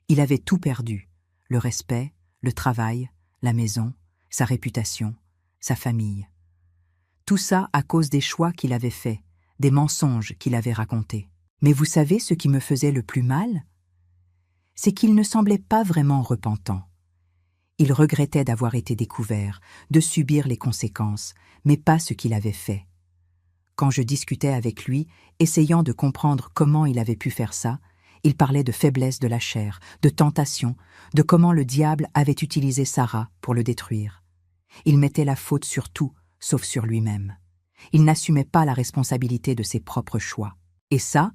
Il avait tout perdu, le respect, le travail, la maison, sa réputation, sa famille. Tout ça à cause des choix qu'il avait faits, des mensonges qu'il avait racontés. Mais vous savez ce qui me faisait le plus mal? C'est qu'il ne semblait pas vraiment repentant. Il regrettait d'avoir été découvert, de subir les conséquences, mais pas ce qu'il avait fait. Quand je discutais avec lui, essayant de comprendre comment il avait pu faire ça, il parlait de faiblesse de la chair, de tentation, de comment le diable avait utilisé Sarah pour le détruire. Il mettait la faute sur tout, sauf sur lui-même. Il n'assumait pas la responsabilité de ses propres choix. Et ça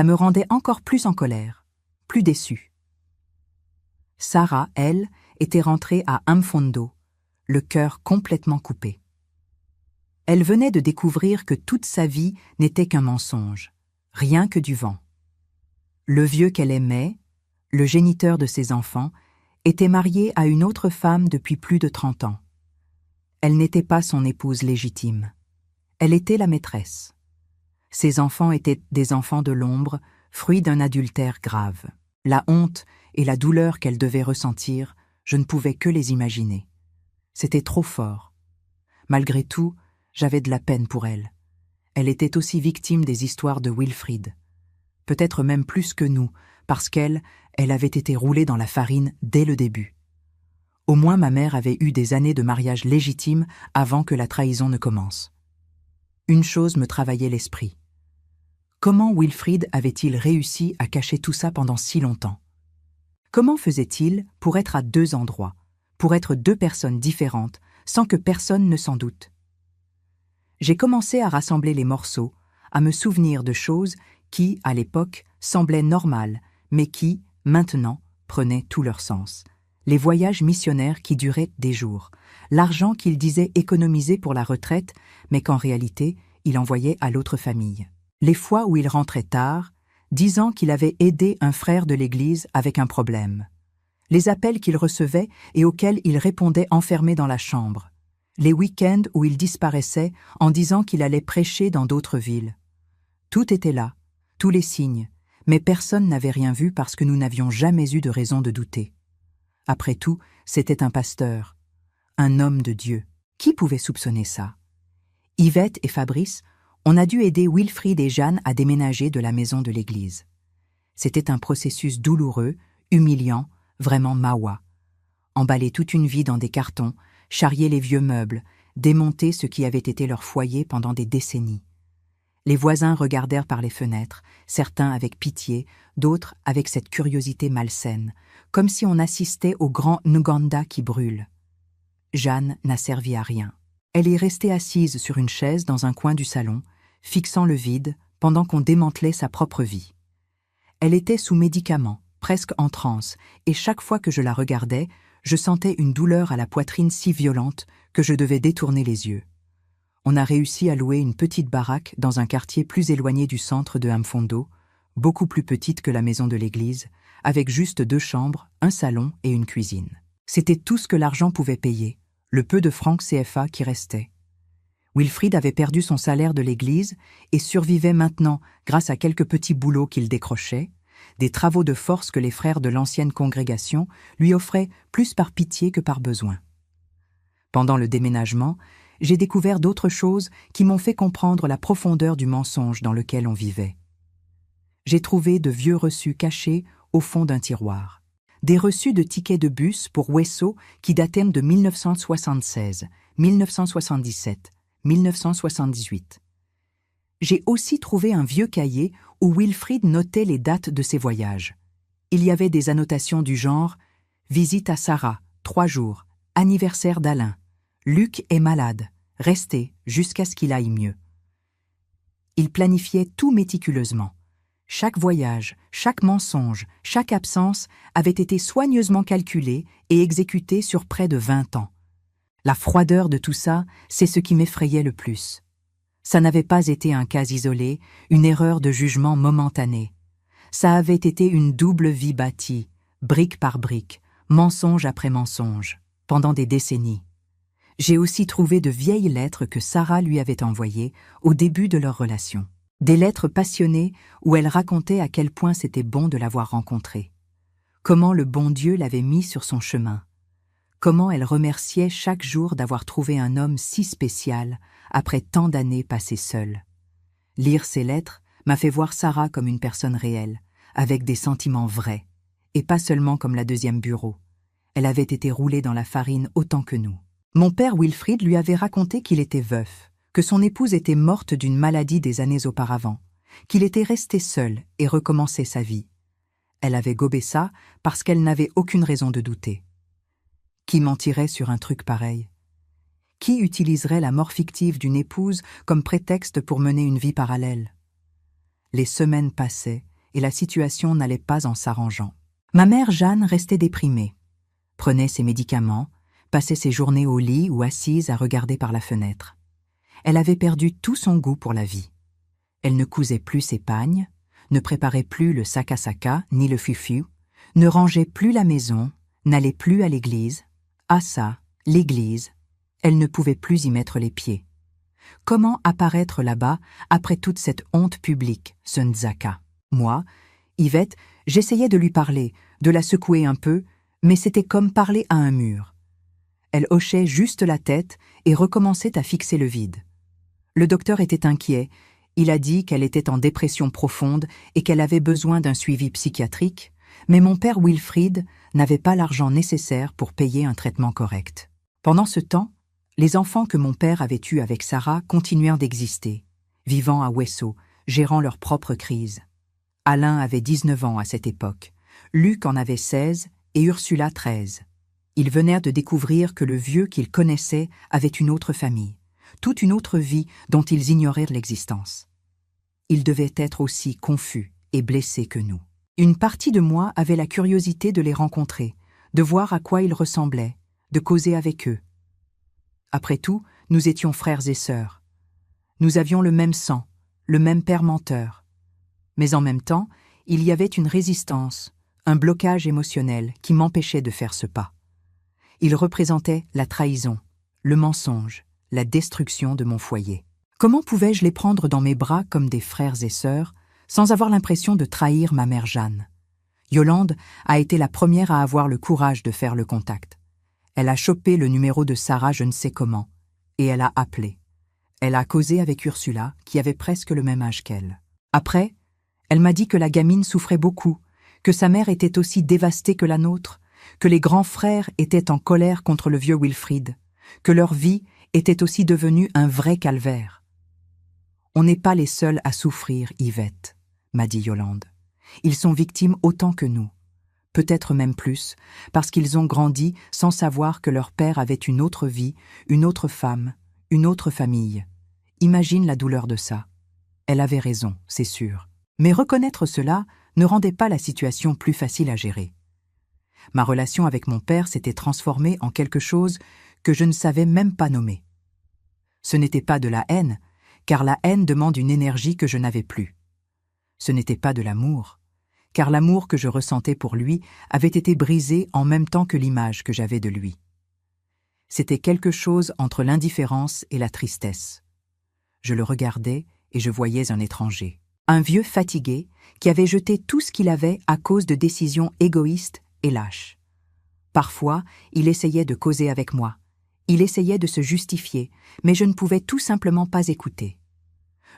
me rendait encore plus en colère, plus déçue. Sarah, elle, était rentrée à Amfondo, le cœur complètement coupé. Elle venait de découvrir que toute sa vie n'était qu'un mensonge, rien que du vent. Le vieux qu'elle aimait, le géniteur de ses enfants, était marié à une autre femme depuis plus de 30 ans. Elle n'était pas son épouse légitime. Elle était la maîtresse. Ses enfants étaient des enfants de l'ombre, fruits d'un adultère grave. La honte et la douleur qu'elle devait ressentir, je ne pouvais que les imaginer. C'était trop fort. Malgré tout, j'avais de la peine pour elle. Elle était aussi victime des histoires de Wilfried. Peut-être même plus que nous, parce qu'elle avait été roulée dans la farine dès le début. Au moins ma mère avait eu des années de mariage légitime avant que la trahison ne commence. Une chose me travaillait l'esprit. Comment Wilfried avait-il réussi à cacher tout ça pendant si longtemps? Comment faisait-il pour être à deux endroits, pour être deux personnes différentes, sans que personne ne s'en doute? J'ai commencé à rassembler les morceaux, à me souvenir de choses qui, à l'époque, semblaient normales, mais qui, maintenant, prenaient tout leur sens. Les voyages missionnaires qui duraient des jours, l'argent qu'il disait économiser pour la retraite, mais qu'en réalité, il envoyait à l'autre famille. Les fois où il rentrait tard, disant qu'il avait aidé un frère de l'Église avec un problème. Les appels qu'il recevait et auxquels il répondait enfermé dans la chambre. Les week-ends où il disparaissait en disant qu'il allait prêcher dans d'autres villes. Tout était là, tous les signes, mais personne n'avait rien vu parce que nous n'avions jamais eu de raison de douter. Après tout, c'était un pasteur, un homme de Dieu. Qui pouvait soupçonner ça? Yvette et Fabrice, on a dû aider Wilfried et Jeanne à déménager de la maison de l'église. C'était un processus douloureux, humiliant, vraiment mawa. Emballer toute une vie dans des cartons, charrier les vieux meubles, démonter ce qui avait été leur foyer pendant des décennies. Les voisins regardèrent par les fenêtres, certains avec pitié, d'autres avec cette curiosité malsaine, comme si on assistait au grand Nganda qui brûle. Jeanne n'a servi à rien. Elle est restée assise sur une chaise dans un coin du salon, fixant le vide pendant qu'on démantelait sa propre vie. Elle était sous médicaments, presque en transe, et chaque fois que je la regardais, je sentais une douleur à la poitrine si violente que je devais détourner les yeux. On a réussi à louer une petite baraque dans un quartier plus éloigné du centre de Hamfondo, beaucoup plus petite que la maison de l'église, avec juste 2 chambres, un salon et une cuisine. C'était tout ce que l'argent pouvait payer, le peu de francs CFA qui restait. Wilfried avait perdu son salaire de l'église et survivait maintenant grâce à quelques petits boulots qu'il décrochait, des travaux de force que les frères de l'ancienne congrégation lui offraient plus par pitié que par besoin. Pendant le déménagement, j'ai découvert d'autres choses qui m'ont fait comprendre la profondeur du mensonge dans lequel on vivait. J'ai trouvé de vieux reçus cachés au fond d'un tiroir. Des reçus de tickets de bus pour Wesso qui dataient de 1976, 1977, 1978. J'ai aussi trouvé un vieux cahier où Wilfried notait les dates de ses voyages. Il y avait des annotations du genre « Visite à Sarah, 3 jours, anniversaire d'Alain, Luc est malade, restez jusqu'à ce qu'il aille mieux. » Il planifiait tout méticuleusement. Chaque voyage, chaque mensonge, chaque absence avait été soigneusement calculé et exécuté sur près de 20 ans. La froideur de tout ça, c'est ce qui m'effrayait le plus. Ça n'avait pas été un cas isolé, une erreur de jugement momentanée. Ça avait été une double vie bâtie, brique par brique, mensonge après mensonge, pendant des décennies. J'ai aussi trouvé de vieilles lettres que Sarah lui avait envoyées au début de leur relation. Des lettres passionnées où elle racontait à quel point c'était bon de l'avoir rencontré. Comment le bon Dieu l'avait mis sur son chemin. Comment elle remerciait chaque jour d'avoir trouvé un homme si spécial après tant d'années passées seule. Lire ces lettres m'a fait voir Sarah comme une personne réelle, avec des sentiments vrais, et pas seulement comme la deuxième bureau. Elle avait été roulée dans la farine autant que nous. Mon père Wilfried lui avait raconté qu'il était veuf, que son épouse était morte d'une maladie des années auparavant, qu'il était resté seul et recommençait sa vie. Elle avait gobé ça parce qu'elle n'avait aucune raison de douter. Qui mentirait sur un truc pareil? Qui utiliserait la mort fictive d'une épouse comme prétexte pour mener une vie parallèle? Les semaines passaient et la situation n'allait pas en s'arrangeant. Ma mère Jeanne restait déprimée, prenait ses médicaments, passait ses journées au lit ou assise à regarder par la fenêtre. Elle avait perdu tout son goût pour la vie. Elle ne cousait plus ses pagnes, ne préparait plus le saka-saka ni le fufu, ne rangeait plus la maison, n'allait plus à l'église. Ah ça, l'église, elle ne pouvait plus y mettre les pieds. Comment apparaître là-bas après toute cette honte publique, ce nzaka? Moi, Yvette, j'essayais de lui parler, de la secouer un peu, mais c'était comme parler à un mur. Elle hochait juste la tête et recommençait à fixer le vide. Le docteur était inquiet. Il a dit qu'elle était en dépression profonde et qu'elle avait besoin d'un suivi psychiatrique, mais mon père Wilfried n'avait pas l'argent nécessaire pour payer un traitement correct. Pendant ce temps, Les enfants que mon père avait eus avec Sarah continuèrent d'exister, vivant à Wesso, gérant leur propre crise. Alain avait 19 ans à cette époque, Luc en avait 16 et Ursula 13. Ils venèrent de découvrir que le vieux qu'ils connaissaient avait une autre famille, toute une autre vie dont ils ignoraient l'existence. Ils devaient être aussi confus et blessés que nous. Une partie de moi avait la curiosité de les rencontrer, de voir à quoi ils ressemblaient, de causer avec eux. Après tout, nous étions frères et sœurs. Nous avions le même sang, le même père menteur. Mais en même temps, il y avait une résistance, un blocage émotionnel qui m'empêchait de faire ce pas. Il représentait la trahison, le mensonge, la destruction de mon foyer. Comment pouvais-je les prendre dans mes bras comme des frères et sœurs, sans avoir l'impression de trahir ma mère Jeanne? Yolande a été la première à avoir le courage de faire le contact. Elle a chopé le numéro de Sarah je ne sais comment, et elle a appelé. Elle a causé avec Ursula, qui avait presque le même âge qu'elle. Après, elle m'a dit que la gamine souffrait beaucoup, que sa mère était aussi dévastée que la nôtre, que les grands frères étaient en colère contre le vieux Wilfried, que leur vie était aussi devenue un vrai calvaire. « On n'est pas les seuls à souffrir, Yvette », m'a dit Yolande. « Ils sont victimes autant que nous, peut-être même plus, parce qu'ils ont grandi sans savoir que leur père avait une autre vie, une autre femme, une autre famille. Imagine la douleur de ça. » Elle avait raison, c'est sûr. Mais reconnaître cela ne rendait pas la situation plus facile à gérer. Ma relation avec mon père s'était transformée en quelque chose que je ne savais même pas nommer. Ce n'était pas de la haine, car la haine demande une énergie que je n'avais plus. Ce n'était pas de l'amour, car l'amour que je ressentais pour lui avait été brisé en même temps que l'image que j'avais de lui. C'était quelque chose entre l'indifférence et la tristesse. Je le regardais et je voyais un étranger. Un vieux fatigué qui avait jeté tout ce qu'il avait à cause de décisions égoïstes et lâches. Parfois, il essayait de causer avec moi. Il essayait de se justifier, mais je ne pouvais tout simplement pas écouter.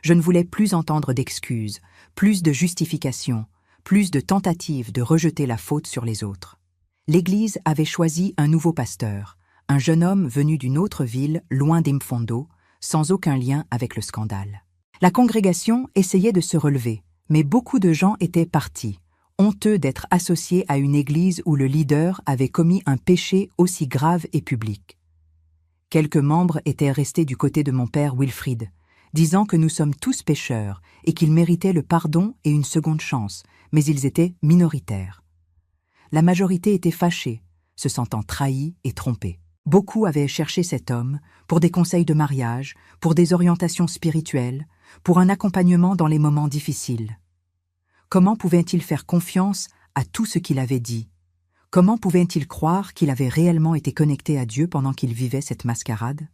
Je ne voulais plus entendre d'excuses, plus de justifications, plus de tentatives de rejeter la faute sur les autres. L'Église avait choisi un nouveau pasteur, un jeune homme venu d'une autre ville, loin d'Imfondo, sans aucun lien avec le scandale. La congrégation essayait de se relever, mais beaucoup de gens étaient partis, honteux d'être associés à une église où le leader avait commis un péché aussi grave et public. Quelques membres étaient restés du côté de mon père Wilfried, disant que nous sommes tous pécheurs et qu'ils méritaient le pardon et une seconde chance, mais ils étaient minoritaires. La majorité était fâchée, se sentant trahie et trompée. Beaucoup avaient cherché cet homme pour des conseils de mariage, pour des orientations spirituelles, pour un accompagnement dans les moments difficiles. Comment pouvait-il faire confiance à tout ce qu'il avait dit? Comment pouvait-il croire qu'il avait réellement été connecté à Dieu pendant qu'il vivait cette mascarade?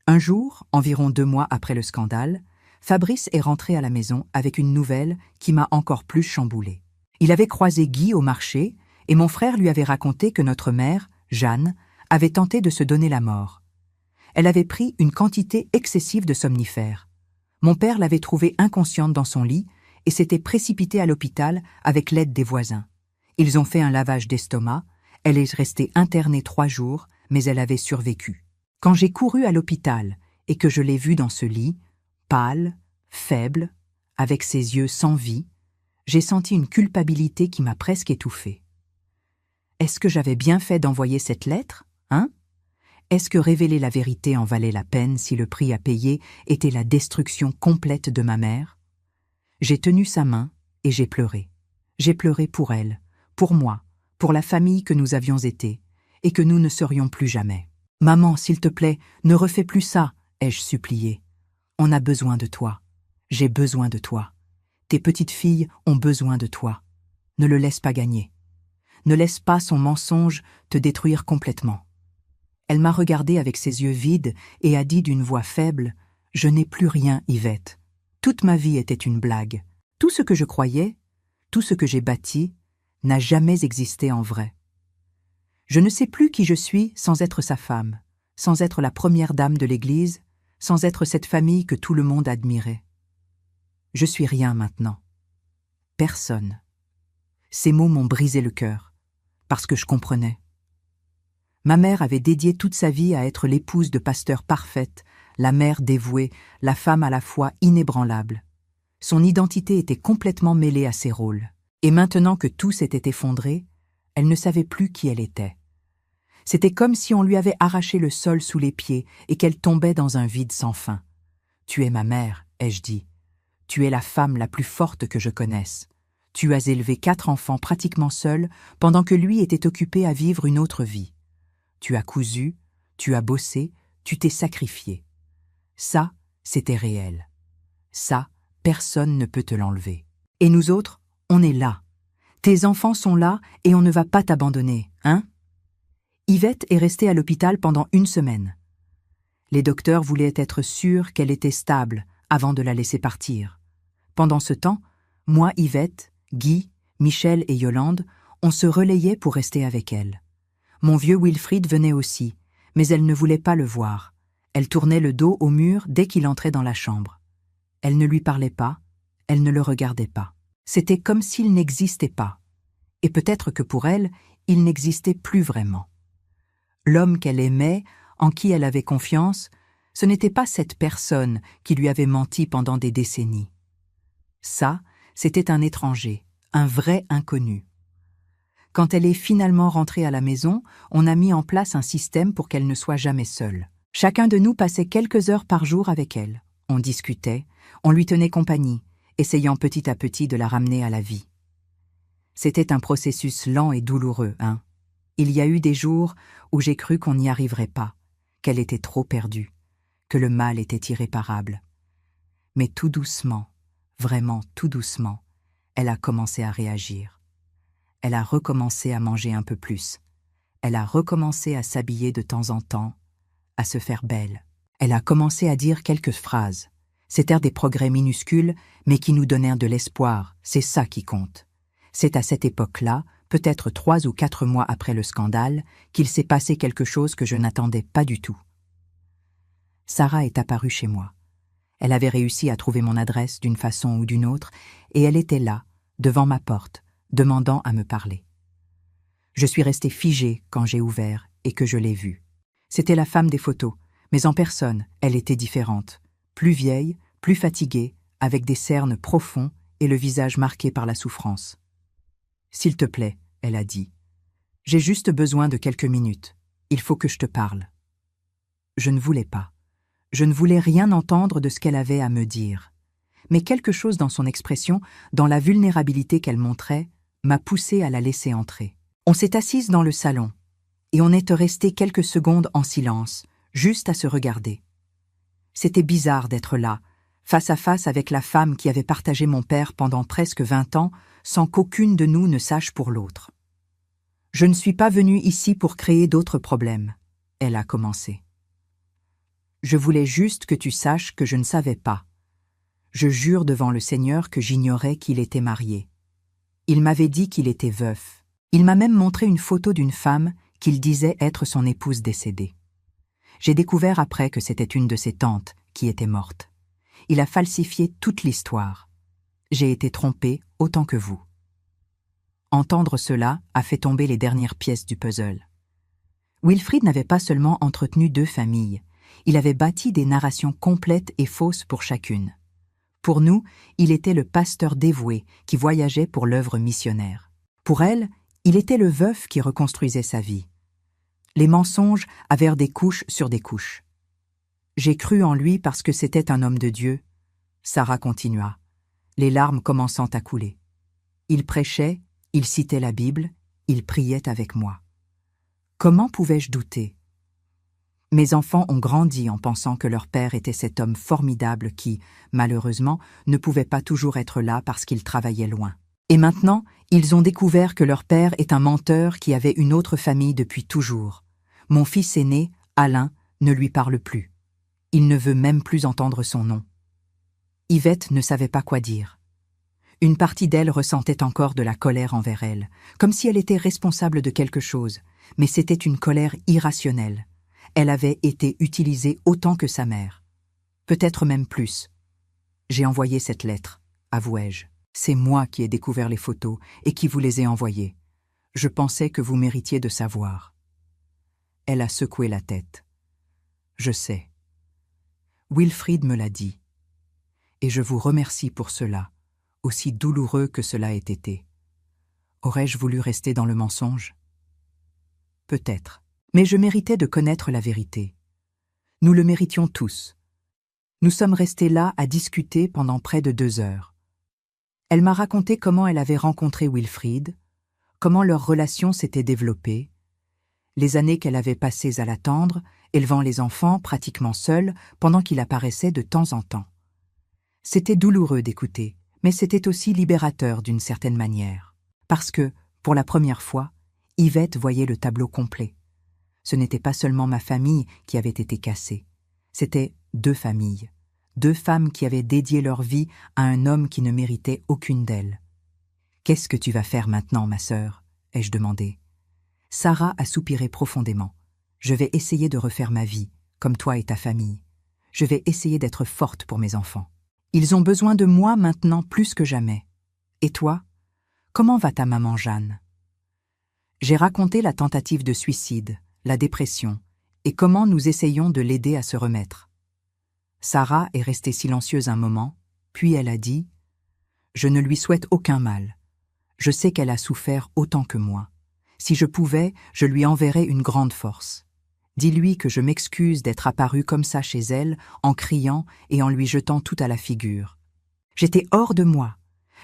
Un jour, environ 2 mois après le scandale, Fabrice est rentré à la maison avec une nouvelle qui m'a encore plus chamboulée. Il avait croisé Guy au marché et mon frère lui avait raconté que notre mère, Jeanne, avait tenté de se donner la mort. Elle avait pris une quantité excessive de somnifères. Mon père l'avait trouvée inconsciente dans son lit et s'était précipité à l'hôpital avec l'aide des voisins. Ils ont fait un lavage d'estomac, elle est restée internée 3 jours, mais elle avait survécu. Quand j'ai couru à l'hôpital et que je l'ai vue dans ce lit, pâle, faible, avec ses yeux sans vie, j'ai senti une culpabilité qui m'a presque étouffée. Est-ce que j'avais bien fait d'envoyer cette lettre, hein? Est-ce que révéler la vérité en valait la peine si le prix à payer était la destruction complète de ma mère? J'ai tenu sa main et j'ai pleuré. J'ai pleuré pour elle, pour moi, pour la famille que nous avions été et que nous ne serions plus jamais. « Maman, s'il te plaît, ne refais plus ça », ai-je supplié. « On a besoin de toi. J'ai besoin de toi. Tes petites filles ont besoin de toi. Ne le laisse pas gagner. Ne laisse pas son mensonge te détruire complètement. » Elle m'a regardé avec ses yeux vides et a dit d'une voix faible « Je n'ai plus rien, Yvette. Toute ma vie était une blague. Tout ce que je croyais, tout ce que j'ai bâti, n'a jamais existé en vrai. Je ne sais plus qui je suis sans être sa femme, sans être la première dame de l'Église, sans être cette famille que tout le monde admirait. Je suis rien maintenant. Personne. » Ces mots m'ont brisé le cœur, parce que je comprenais. Ma mère avait dédié toute sa vie à être l'épouse de pasteur parfaite, la mère dévouée, la femme à la foi inébranlable. Son identité était complètement mêlée à ses rôles. Et maintenant que tout s'était effondré, elle ne savait plus qui elle était. C'était comme si on lui avait arraché le sol sous les pieds et qu'elle tombait dans un vide sans fin. « Tu es ma mère », ai-je dit. « Tu es la femme la plus forte que je connaisse. Tu as élevé 4 enfants pratiquement seul pendant que lui était occupé à vivre une autre vie. Tu as cousu, tu as bossé, tu t'es sacrifié. Ça, c'était réel. Ça, personne ne peut te l'enlever. Et nous autres, on est là. Tes enfants sont là et on ne va pas t'abandonner, hein ?» Yvette est restée à l'hôpital pendant 1 semaine. Les docteurs voulaient être sûrs qu'elle était stable avant de la laisser partir. Pendant ce temps, moi, Yvette, Guy, Michel et Yolande, on se relayait pour rester avec elle. Mon vieux Wilfried venait aussi, mais elle ne voulait pas le voir. Elle tournait le dos au mur dès qu'il entrait dans la chambre. Elle ne lui parlait pas, elle ne le regardait pas. C'était comme s'il n'existait pas. Et peut-être que pour elle, il n'existait plus vraiment. L'homme qu'elle aimait, en qui elle avait confiance, ce n'était pas cette personne qui lui avait menti pendant des décennies. Ça, c'était un étranger, un vrai inconnu. Quand elle est finalement rentrée à la maison, on a mis en place un système pour qu'elle ne soit jamais seule. Chacun de nous passait quelques heures par jour avec elle. On discutait, on lui tenait compagnie, essayant petit à petit de la ramener à la vie. C'était un processus lent et douloureux, hein. Il y a eu des jours où j'ai cru qu'on n'y arriverait pas, qu'elle était trop perdue, que le mal était irréparable. Mais tout doucement, vraiment tout doucement, elle a commencé à réagir. Elle a recommencé à manger un peu plus. Elle a recommencé à s'habiller de temps en temps, à se faire belle. Elle a commencé à dire quelques phrases. C'étaient des progrès minuscules, mais qui nous donnèrent de l'espoir. C'est ça qui compte. C'est à cette époque-là, peut-être 3 ou 4 mois après le scandale, qu'il s'est passé quelque chose que je n'attendais pas du tout. Sarah est apparue chez moi. Elle avait réussi à trouver mon adresse d'une façon ou d'une autre, et elle était là, devant ma porte, demandant à me parler. Je suis restée figée quand j'ai ouvert et que je l'ai vue. C'était la femme des photos, mais en personne, elle était différente. Plus vieille, plus fatiguée, avec des cernes profonds et le visage marqué par la souffrance. « S'il te plaît, » elle a dit. « J'ai juste besoin de quelques minutes. Il faut que je te parle. » Je ne voulais pas. Je ne voulais rien entendre de ce qu'elle avait à me dire. Mais quelque chose dans son expression, dans la vulnérabilité qu'elle montrait, m'a poussée à la laisser entrer. On s'est assise dans le salon, et on est resté quelques secondes en silence, juste à se regarder. C'était bizarre d'être là, face à face avec la femme qui avait partagé mon père pendant presque 20 ans, sans qu'aucune de nous ne sache pour l'autre. « Je ne suis pas venue ici pour créer d'autres problèmes, » elle a commencé. « Je voulais juste que tu saches que je ne savais pas. Je jure devant le Seigneur que j'ignorais qu'il était marié. Il m'avait dit qu'il était veuf. Il m'a même montré une photo d'une femme qu'il disait être son épouse décédée. J'ai découvert après que c'était une de ses tantes qui était morte. Il a falsifié toute l'histoire. J'ai été trompée autant que vous. » Entendre cela a fait tomber les dernières pièces du puzzle. Wilfried n'avait pas seulement entretenu 2 familles, il avait bâti des narrations complètes et fausses pour chacune. Pour nous, il était le pasteur dévoué qui voyageait pour l'œuvre missionnaire. Pour elle, il était le veuf qui reconstruisait sa vie. Les mensonges avaient des couches sur des couches. J'ai cru en lui parce que c'était un homme de Dieu. Sarah continua, les larmes commençant à couler. Il prêchait, il citait la Bible, il priait avec moi. Comment pouvais-je douter? Mes enfants ont grandi en pensant que leur père était cet homme formidable qui, malheureusement, ne pouvait pas toujours être là parce qu'il travaillait loin. Et maintenant, ils ont découvert que leur père est un menteur qui avait une autre famille depuis toujours. Mon fils aîné, Alain, ne lui parle plus. Il ne veut même plus entendre son nom. Yvette ne savait pas quoi dire. Une partie d'elle ressentait encore de la colère envers elle, comme si elle était responsable de quelque chose, mais c'était une colère irrationnelle. Elle avait été utilisée autant que sa mère. Peut-être même plus. J'ai envoyé cette lettre, avouai-je. C'est moi qui ai découvert les photos et qui vous les ai envoyées. Je pensais que vous méritiez de savoir. Elle a secoué la tête. Je sais. Wilfried me l'a dit. Et je vous remercie pour cela, aussi douloureux que cela ait été. Aurais-je voulu rester dans le mensonge? Peut-être. Mais je méritais de connaître la vérité. Nous le méritions tous. Nous sommes restés là à discuter pendant près de 2 heures. Elle m'a raconté comment elle avait rencontré Wilfried, comment leur relation s'était développée, les années qu'elle avait passées à l'attendre, élevant les enfants pratiquement seule pendant qu'il apparaissait de temps en temps. C'était douloureux d'écouter, mais c'était aussi libérateur d'une certaine manière. Parce que, pour la première fois, Yvette voyait le tableau complet. Ce n'était pas seulement ma famille qui avait été cassée, c'était 2 familles, 2 femmes qui avaient dédié leur vie à un homme qui ne méritait aucune d'elles. « Qu'est-ce que tu vas faire maintenant, ma sœur ?» ai-je demandé. Sarah a soupiré profondément. « Je vais essayer de refaire ma vie, comme toi et ta famille. Je vais essayer d'être forte pour mes enfants. Ils ont besoin de moi maintenant plus que jamais. Et toi? Comment va ta maman Jeanne ?» J'ai raconté la tentative de suicide, la dépression, et comment nous essayons de l'aider à se remettre. Sarah est restée silencieuse un moment, puis elle a dit « Je ne lui souhaite aucun mal. Je sais qu'elle a souffert autant que moi. Si je pouvais, je lui enverrais une grande force. Dis-lui que je m'excuse d'être apparue comme ça chez elle, en criant et en lui jetant tout à la figure. J'étais hors de moi.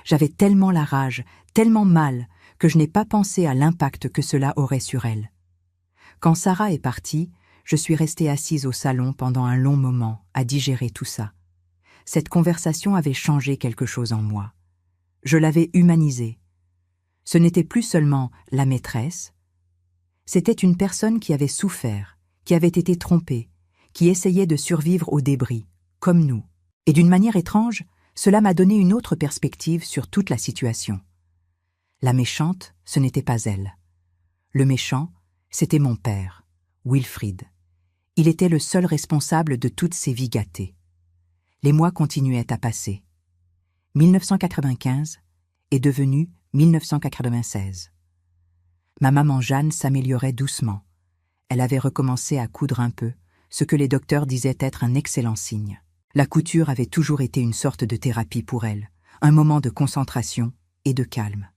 J'avais tellement la rage, tellement mal, que je n'ai pas pensé à l'impact que cela aurait sur elle. Quand Sarah est partie, je suis restée assise au salon pendant un long moment, à digérer tout ça. Cette conversation avait changé quelque chose en moi. Je l'avais humanisée. Ce n'était plus seulement la maîtresse, c'était une personne qui avait souffert, qui avait été trompée, qui essayait de survivre aux débris, comme nous. Et d'une manière étrange, cela m'a donné une autre perspective sur toute la situation. La méchante, ce n'était pas elle. Le méchant, c'était mon père, Wilfried. Il était le seul responsable de toutes ces vies gâtées. Les mois continuaient à passer. 1995 est devenu 1996. Ma maman Jeanne s'améliorait doucement. Elle avait recommencé à coudre un peu, ce que les docteurs disaient être un excellent signe. La couture avait toujours été une sorte de thérapie pour elle, un moment de concentration et de calme.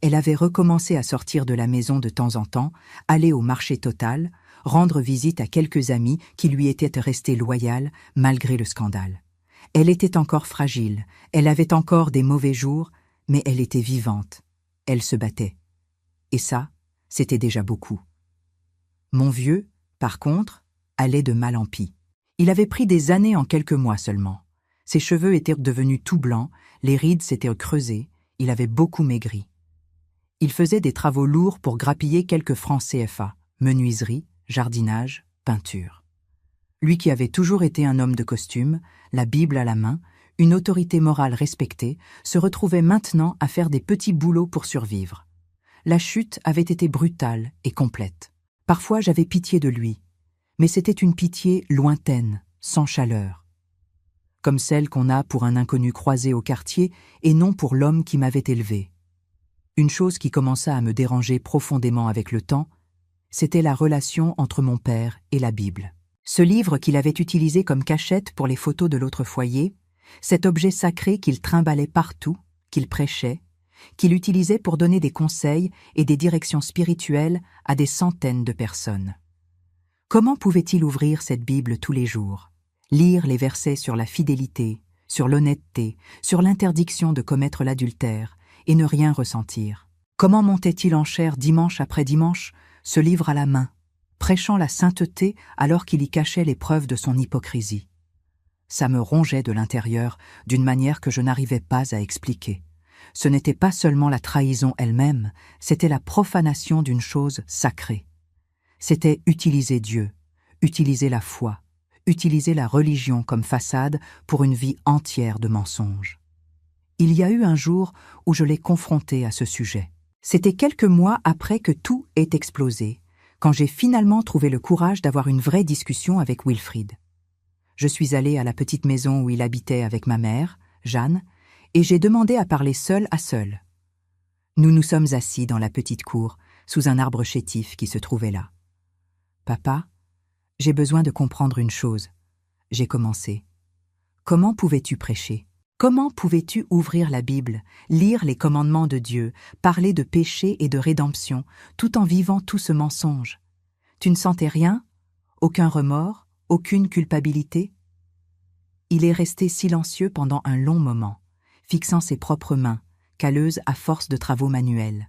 Elle avait recommencé à sortir de la maison de temps en temps, aller au marché total, rendre visite à quelques amis qui lui étaient restés loyaux malgré le scandale. Elle était encore fragile, elle avait encore des mauvais jours, mais elle était vivante. Elle se battait. Et ça, c'était déjà beaucoup. Mon vieux, par contre, allait de mal en pis. Il avait pris des années en quelques mois seulement. Ses cheveux étaient devenus tout blancs, les rides s'étaient creusées, il avait beaucoup maigri. Il faisait des travaux lourds pour grappiller quelques francs CFA, menuiserie, jardinage, peinture. Lui qui avait toujours été un homme de costume, la Bible à la main, une autorité morale respectée, se retrouvait maintenant à faire des petits boulots pour survivre. La chute avait été brutale et complète. Parfois j'avais pitié de lui, mais c'était une pitié lointaine, sans chaleur. Comme celle qu'on a pour un inconnu croisé au quartier et non pour l'homme qui m'avait élevé. Une chose qui commença à me déranger profondément avec le temps, c'était la relation entre mon père et la Bible. Ce livre qu'il avait utilisé comme cachette pour les photos de l'autre foyer, cet objet sacré qu'il trimballait partout, qu'il prêchait, qu'il utilisait pour donner des conseils et des directions spirituelles à des centaines de personnes. Comment pouvait-il ouvrir cette Bible tous les jours, lire les versets sur la fidélité, sur l'honnêteté, sur l'interdiction de commettre l'adultère, et ne rien ressentir? Comment montait-il en chair dimanche après dimanche, ce livre à la main, prêchant la sainteté alors qu'il y cachait les preuves de son hypocrisie? Ça me rongeait de l'intérieur d'une manière que je n'arrivais pas à expliquer. Ce n'était pas seulement la trahison elle-même, c'était la profanation d'une chose sacrée. C'était utiliser Dieu, utiliser la foi, utiliser la religion comme façade pour une vie entière de mensonges. Il y a eu un jour où je l'ai confronté à ce sujet. C'était quelques mois après que tout ait explosé, quand j'ai finalement trouvé le courage d'avoir une vraie discussion avec Wilfried. Je suis allée à la petite maison où il habitait avec ma mère, Jeanne, et j'ai demandé à parler seul à seul. Nous nous sommes assis dans la petite cour, sous un arbre chétif qui se trouvait là. Papa, j'ai besoin de comprendre une chose. J'ai commencé. Comment pouvais-tu prêcher? Comment pouvais-tu ouvrir la Bible, lire les commandements de Dieu, parler de péché et de rédemption, tout en vivant tout ce mensonge? Tu ne sentais rien? Aucun remords? Aucune culpabilité? Il est resté silencieux pendant un long moment, fixant ses propres mains, calleuses à force de travaux manuels.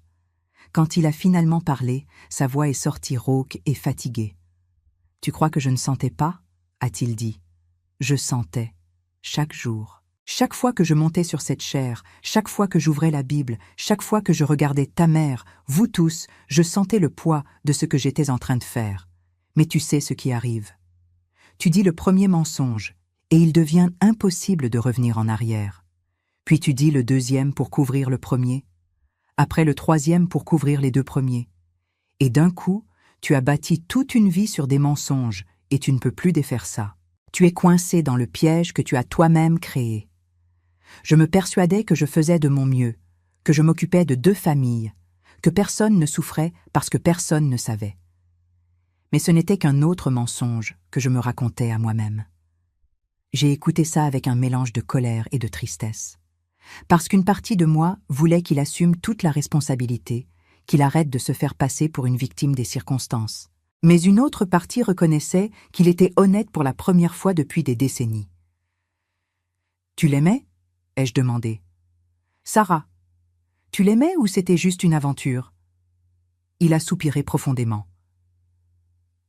Quand il a finalement parlé, sa voix est sortie rauque et fatiguée. « Tu crois que je ne sentais pas ?» a-t-il dit. « Je sentais, chaque jour. Chaque fois que je montais sur cette chaire, chaque fois que j'ouvrais la Bible, chaque fois que je regardais ta mère, vous tous, je sentais le poids de ce que j'étais en train de faire. Mais tu sais ce qui arrive. Tu dis le premier mensonge, et il devient impossible de revenir en arrière. Puis tu dis le deuxième pour couvrir le premier, après le troisième pour couvrir les deux premiers. Et d'un coup, tu as bâti toute une vie sur des mensonges, et tu ne peux plus défaire ça. Tu es coincé dans le piège que tu as toi-même créé. Je me persuadais que je faisais de mon mieux, que je m'occupais de 2 familles, que personne ne souffrait parce que personne ne savait. Mais ce n'était qu'un autre mensonge que je me racontais à moi-même. J'ai écouté ça avec un mélange de colère et de tristesse. Parce qu'une partie de moi voulait qu'il assume toute la responsabilité, qu'il arrête de se faire passer pour une victime des circonstances. Mais une autre partie reconnaissait qu'il était honnête pour la première fois depuis des décennies. « Tu l'aimais ?» ai-je demandé. « Sarah, tu l'aimais ou c'était juste une aventure ?» Il a soupiré profondément.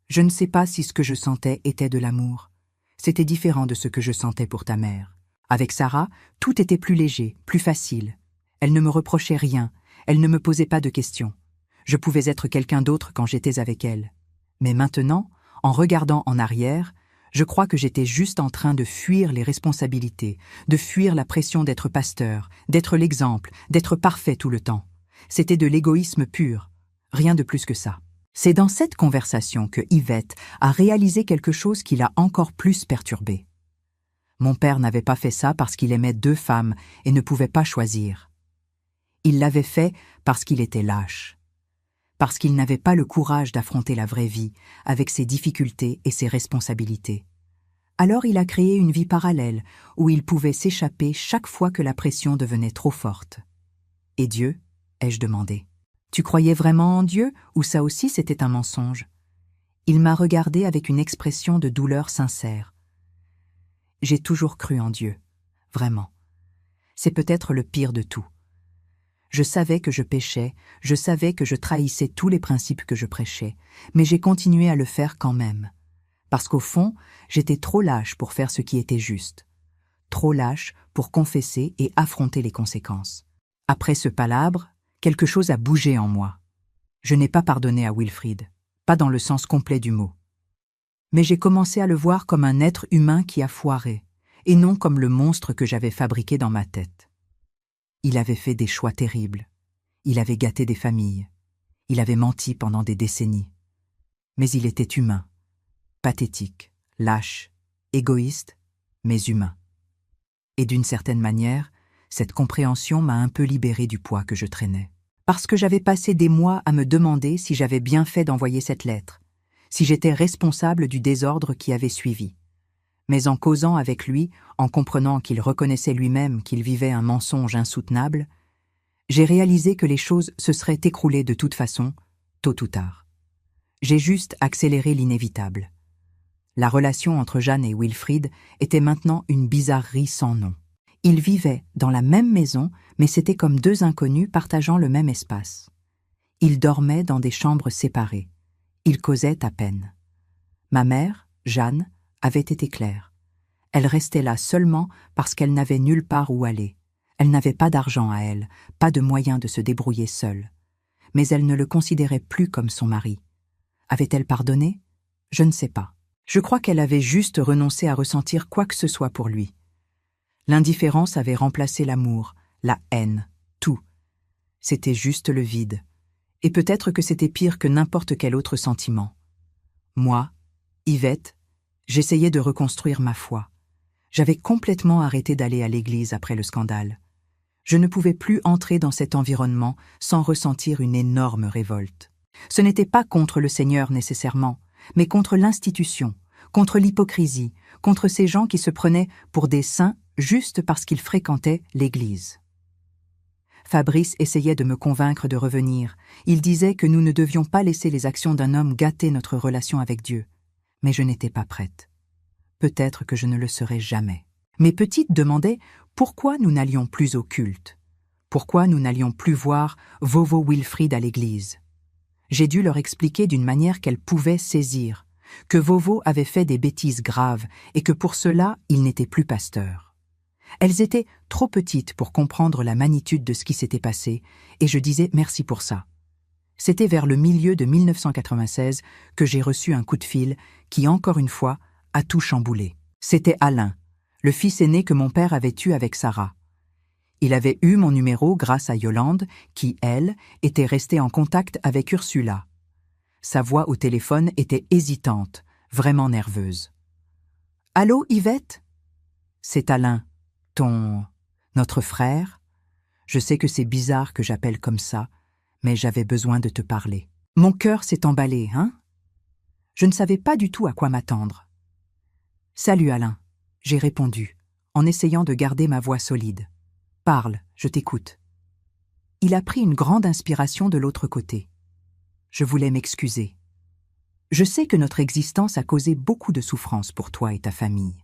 Je ne sais pas si ce que je sentais était de l'amour. C'était différent de ce que je sentais pour ta mère. Avec Sarah, tout était plus léger, plus facile. Elle ne me reprochait rien, elle ne me posait pas de questions. Je pouvais être quelqu'un d'autre quand j'étais avec elle. Mais maintenant, en regardant en arrière, je crois que j'étais juste en train de fuir les responsabilités, de fuir la pression d'être pasteur, d'être l'exemple, d'être parfait tout le temps. C'était de l'égoïsme pur, rien de plus que ça. C'est dans cette conversation que Yvette a réalisé quelque chose qui l'a encore plus perturbée. Mon père n'avait pas fait ça parce qu'il aimait 2 femmes et ne pouvait pas choisir. Il l'avait fait parce qu'il était lâche. Parce qu'il n'avait pas le courage d'affronter la vraie vie, avec ses difficultés et ses responsabilités. Alors il a créé une vie parallèle, où il pouvait s'échapper chaque fois que la pression devenait trop forte. « Et Dieu ?» ai-je demandé. « Tu croyais vraiment en Dieu, ou ça aussi c'était un mensonge ?» Il m'a regardé avec une expression de douleur sincère. « J'ai toujours cru en Dieu, vraiment. C'est peut-être le pire de tout. Je savais que je péchais, je savais que je trahissais tous les principes que je prêchais, mais j'ai continué à le faire quand même. Parce qu'au fond, j'étais trop lâche pour faire ce qui était juste. Trop lâche pour confesser et affronter les conséquences. Après ce palabre, quelque chose a bougé en moi. Je n'ai pas pardonné à Wilfried, pas dans le sens complet du mot. Mais j'ai commencé à le voir comme un être humain qui a foiré, et non comme le monstre que j'avais fabriqué dans ma tête. Il avait fait des choix terribles. Il avait gâté des familles. Il avait menti pendant des décennies. Mais il était humain. Pathétique, lâche, égoïste, mais humain. Et d'une certaine manière, cette compréhension m'a un peu libéré du poids que je traînais. Parce que j'avais passé des mois à me demander si j'avais bien fait d'envoyer cette lettre, si j'étais responsable du désordre qui avait suivi. Mais en causant avec lui, en comprenant qu'il reconnaissait lui-même qu'il vivait un mensonge insoutenable, j'ai réalisé que les choses se seraient écroulées de toute façon, tôt ou tard. J'ai juste accéléré l'inévitable. La relation entre Jeanne et Wilfried était maintenant une bizarrerie sans nom. Ils vivaient dans la même maison, mais c'était comme 2 inconnus partageant le même espace. Ils dormaient dans des chambres séparées. Ils causaient à peine. Ma mère, Jeanne, avait été claire. Elle restait là seulement parce qu'elle n'avait nulle part où aller. Elle n'avait pas d'argent à elle, pas de moyen de se débrouiller seule. Mais elle ne le considérait plus comme son mari. Avait-elle pardonné? Je ne sais pas. Je crois qu'elle avait juste renoncé à ressentir quoi que ce soit pour lui. L'indifférence avait remplacé l'amour, la haine, tout. C'était juste le vide. Et peut-être que c'était pire que n'importe quel autre sentiment. Moi, Yvette, j'essayais de reconstruire ma foi. J'avais complètement arrêté d'aller à l'église après le scandale. Je ne pouvais plus entrer dans cet environnement sans ressentir une énorme révolte. Ce n'était pas contre le Seigneur nécessairement, mais contre l'institution, contre l'hypocrisie, contre ces gens qui se prenaient pour des saints juste parce qu'ils fréquentaient l'Église. Fabrice essayait de me convaincre de revenir. Il disait que nous ne devions pas laisser les actions d'un homme gâter notre relation avec Dieu. Mais je n'étais pas prête. Peut-être que je ne le serai jamais. Mes petites demandaient pourquoi nous n'allions plus au culte. Pourquoi nous n'allions plus voir Vovo Wilfried à l'église. J'ai dû leur expliquer d'une manière qu'elles pouvaient saisir, que Vovo avait fait des bêtises graves et que pour cela, il n'était plus pasteur. Elles étaient trop petites pour comprendre la magnitude de ce qui s'était passé, et je disais merci pour ça. C'était vers le milieu de 1996 que j'ai reçu un coup de fil qui, encore une fois, a tout chamboulé. C'était Alain, le fils aîné que mon père avait eu avec Sarah. Il avait eu mon numéro grâce à Yolande, qui, elle, était restée en contact avec Ursula. Sa voix au téléphone était hésitante, vraiment nerveuse. « Allô, Yvette ? C'est Alain. Notre frère. Je sais que c'est bizarre que j'appelle comme ça, mais j'avais besoin de te parler. Mon cœur s'est emballé, hein? Je ne savais pas du tout à quoi m'attendre. Salut Alain, j'ai répondu, en essayant de garder ma voix solide. Parle, je t'écoute. Il a pris une grande inspiration de l'autre côté. Je voulais m'excuser. Je sais que notre existence a causé beaucoup de souffrance pour toi et ta famille.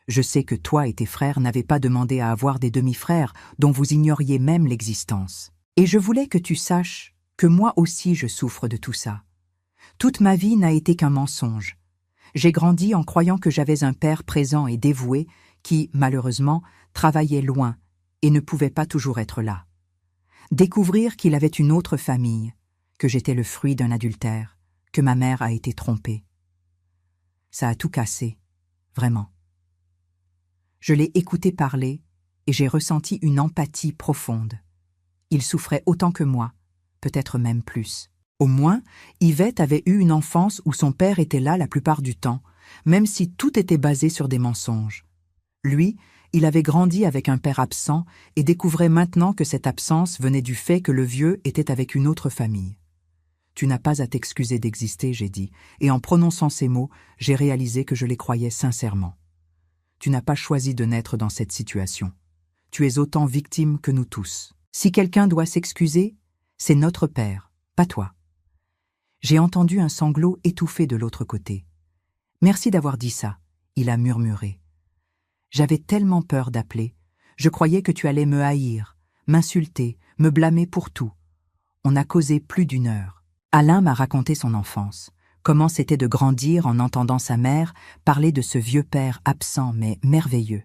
Je sais que toi et tes frères n'avez pas demandé à avoir des demi-frères dont vous ignoriez même l'existence. Et je voulais que tu saches que moi aussi je souffre de tout ça. Toute ma vie n'a été qu'un mensonge. J'ai grandi en croyant que j'avais un père présent et dévoué qui, malheureusement, travaillait loin et ne pouvait pas toujours être là. Découvrir qu'il avait une autre famille, que j'étais le fruit d'un adultère, que ma mère a été trompée. Ça a tout cassé, vraiment. Je l'ai écouté parler et j'ai ressenti une empathie profonde. Il souffrait autant que moi, peut-être même plus. Au moins, Yvette avait eu une enfance où son père était là la plupart du temps, même si tout était basé sur des mensonges. Lui, il avait grandi avec un père absent et découvrait maintenant que cette absence venait du fait que le vieux était avec une autre famille. « Tu n'as pas à t'excuser d'exister », j'ai dit, et en prononçant ces mots, j'ai réalisé que je les croyais sincèrement. Tu n'as pas choisi de naître dans cette situation. Tu es autant victime que nous tous. Si quelqu'un doit s'excuser, c'est notre père, pas toi. J'ai entendu un sanglot étouffé de l'autre côté. Merci d'avoir dit ça, il a murmuré. J'avais tellement peur d'appeler. Je croyais que tu allais me haïr, m'insulter, me blâmer pour tout. On a causé plus d'1 heure. Alain m'a raconté son enfance. Comment c'était de grandir en entendant sa mère parler de ce vieux père absent mais merveilleux.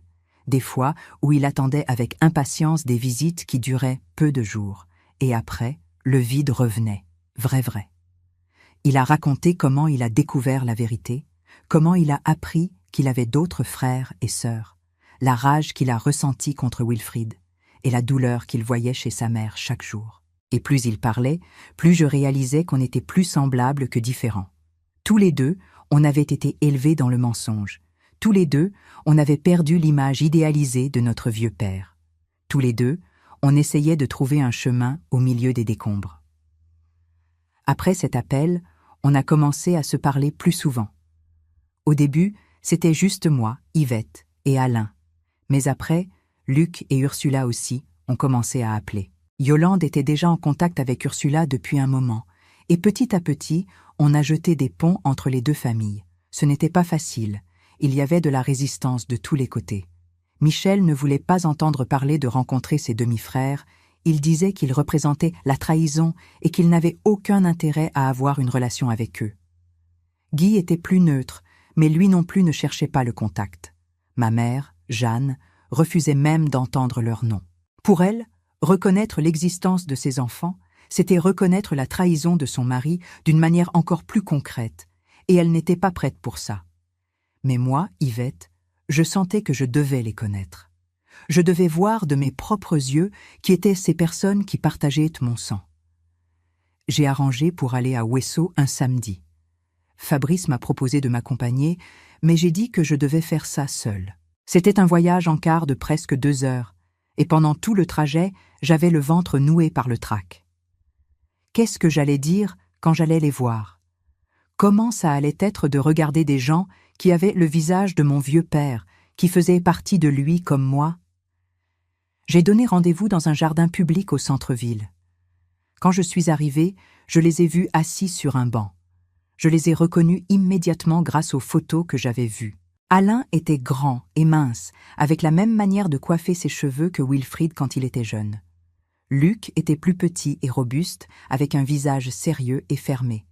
Des fois où il attendait avec impatience des visites qui duraient peu de jours. Et après, le vide revenait, vrai. Il a raconté comment il a découvert la vérité, comment il a appris qu'il avait d'autres frères et sœurs, la rage qu'il a ressentie contre Wilfried et la douleur qu'il voyait chez sa mère chaque jour. Et plus il parlait, plus je réalisais qu'on était plus semblables que différents. Tous les deux, on avait été élevés dans le mensonge. Tous les deux, on avait perdu l'image idéalisée de notre vieux père. Tous les deux, on essayait de trouver un chemin au milieu des décombres. Après cet appel, on a commencé à se parler plus souvent. Au début, c'était juste moi, Yvette et Alain. Mais après, Luc et Ursula aussi ont commencé à appeler. Yolande était déjà en contact avec Ursula depuis un moment, et petit à petit, on a jeté des ponts entre les deux familles. Ce n'était pas facile, il y avait de la résistance de tous les côtés. Michel ne voulait pas entendre parler de rencontrer ses demi-frères, il disait qu'ils représentaient la trahison et qu'il n'avait aucun intérêt à avoir une relation avec eux. Guy était plus neutre, mais lui non plus ne cherchait pas le contact. Ma mère, Jeanne, refusait même d'entendre leur nom. Pour elle, reconnaître l'existence de ses enfants, c'était reconnaître la trahison de son mari d'une manière encore plus concrète, et elle n'était pas prête pour ça. Mais moi, Yvette, je sentais que je devais les connaître. Je devais voir de mes propres yeux qui étaient ces personnes qui partageaient mon sang. J'ai arrangé pour aller à Ouessant un samedi. Fabrice m'a proposé de m'accompagner, mais j'ai dit que je devais faire ça seule. C'était un voyage en car de presque 2 heures, et pendant tout le trajet, j'avais le ventre noué par le trac. Qu'est-ce que j'allais dire quand j'allais les voir? Comment ça allait être de regarder des gens qui avaient le visage de mon vieux père, qui faisaient partie de lui comme moi? J'ai donné rendez-vous dans un jardin public au centre-ville. Quand je suis arrivée, je les ai vus assis sur un banc. Je les ai reconnus immédiatement grâce aux photos que j'avais vues. Alain était grand et mince, avec la même manière de coiffer ses cheveux que Wilfried quand il était jeune. Luc était plus petit et robuste, avec un visage sérieux et fermé.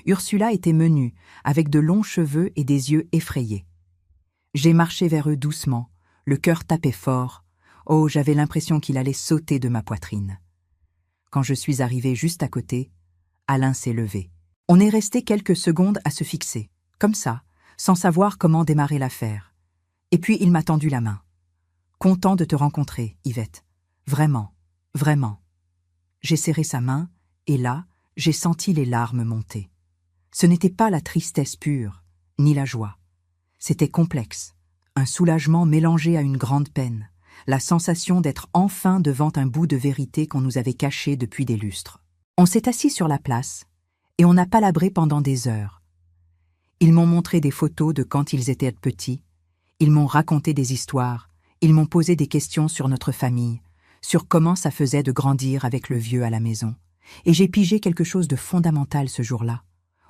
Ursula était menue, avec de longs cheveux et des yeux effrayés. J'ai marché vers eux doucement, le cœur tapait fort. Oh, j'avais l'impression qu'il allait sauter de ma poitrine. Quand je suis arrivée juste à côté, Alain s'est levé. On est resté quelques secondes à se fixer, comme ça, sans savoir comment démarrer l'affaire. Et puis il m'a tendu la main. « Content de te rencontrer, Yvette. Vraiment, vraiment. » J'ai serré sa main, et là, j'ai senti les larmes monter. Ce n'était pas la tristesse pure, ni la joie. C'était complexe, un soulagement mélangé à une grande peine, la sensation d'être enfin devant un bout de vérité qu'on nous avait caché depuis des lustres. On s'est assis sur la place, et on a palabré pendant des heures. Ils m'ont montré des photos de quand ils étaient petits, ils m'ont raconté des histoires, ils m'ont posé des questions sur notre famille, sur comment ça faisait de grandir avec le vieux à la maison. Et j'ai pigé quelque chose de fondamental ce jour-là.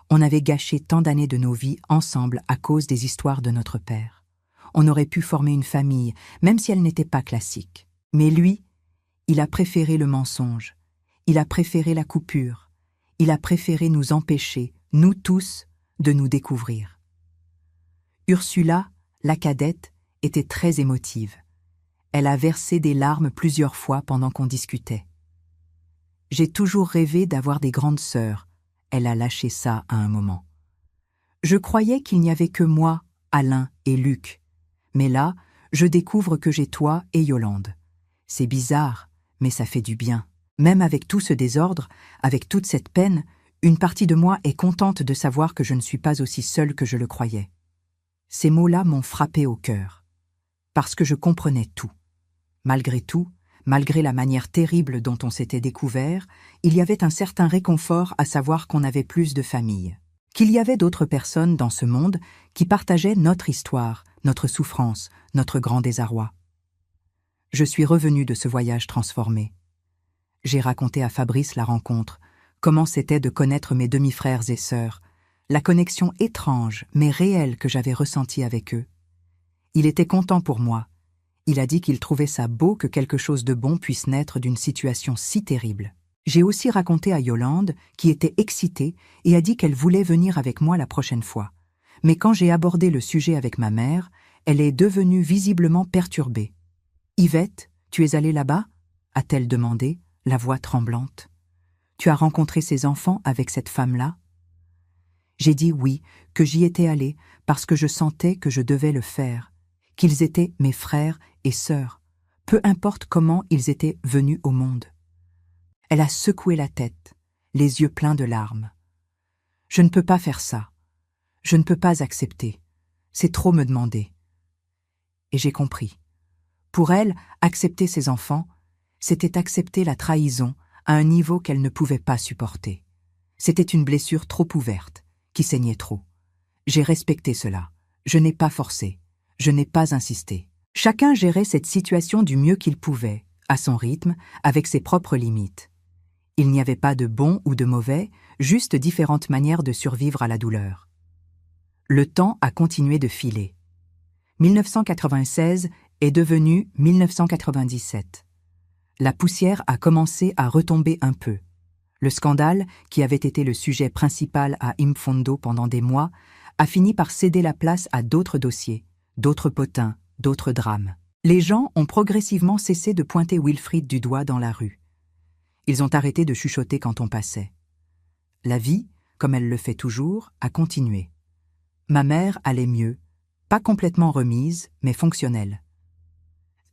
On avait gâché tant d'années de nos vies ensemble à cause des histoires de notre père. On aurait pu former une famille, même si elle n'était pas classique. Mais lui, il a préféré le mensonge, il a préféré la coupure, il a préféré nous empêcher, nous tous, de nous découvrir. Ursula, la cadette, était très émotive. Elle a versé des larmes plusieurs fois pendant qu'on discutait. J'ai toujours rêvé d'avoir des grandes sœurs. Elle a lâché ça à un moment. Je croyais qu'il n'y avait que moi, Alain et Luc. Mais là, je découvre que j'ai toi et Yolande. C'est bizarre, mais ça fait du bien. Même avec tout ce désordre, avec toute cette peine, une partie de moi est contente de savoir que je ne suis pas aussi seule que je le croyais. Ces mots-là m'ont frappé au cœur. Parce que je comprenais tout. Malgré tout, malgré la manière terrible dont on s'était découvert, il y avait un certain réconfort à savoir qu'on avait plus de famille. Qu'il y avait d'autres personnes dans ce monde qui partageaient notre histoire, notre souffrance, notre grand désarroi. Je suis revenue de ce voyage transformé. J'ai raconté à Fabrice la rencontre, comment c'était de connaître mes demi-frères et sœurs, la connexion étrange mais réelle que j'avais ressentie avec eux. Il était content pour moi. Il a dit qu'il trouvait ça beau que quelque chose de bon puisse naître d'une situation si terrible. J'ai aussi raconté à Yolande, qui était excitée et a dit qu'elle voulait venir avec moi la prochaine fois. Mais quand j'ai abordé le sujet avec ma mère, elle est devenue visiblement perturbée. « Yvette, tu es allée là-bas » a-t-elle demandé, la voix tremblante. « Tu as rencontré ces enfants avec cette femme-là » J'ai dit oui, que j'y étais allée parce que je sentais que je devais le faire, qu'ils étaient mes frères et sœurs, peu importe comment ils étaient venus au monde. Elle a secoué la tête, les yeux pleins de larmes. « Je ne peux pas faire ça. Je ne peux pas accepter. C'est trop me demander. » Et j'ai compris. Pour elle, accepter ses enfants, c'était accepter la trahison à un niveau qu'elle ne pouvait pas supporter. C'était une blessure trop ouverte, qui saignait trop. J'ai respecté cela. Je n'ai pas forcé. Je n'ai pas insisté. Chacun gérait cette situation du mieux qu'il pouvait, à son rythme, avec ses propres limites. Il n'y avait pas de bon ou de mauvais, juste différentes manières de survivre à la douleur. Le temps a continué de filer. 1996 est devenu 1997. La poussière a commencé à retomber un peu. Le scandale, qui avait été le sujet principal à Imfondo pendant des mois, a fini par céder la place à d'autres dossiers, d'autres potins, d'autres drames. Les gens ont progressivement cessé de pointer Wilfried du doigt dans la rue. Ils ont arrêté de chuchoter quand on passait. La vie, comme elle le fait toujours, a continué. Ma mère allait mieux, pas complètement remise, mais fonctionnelle.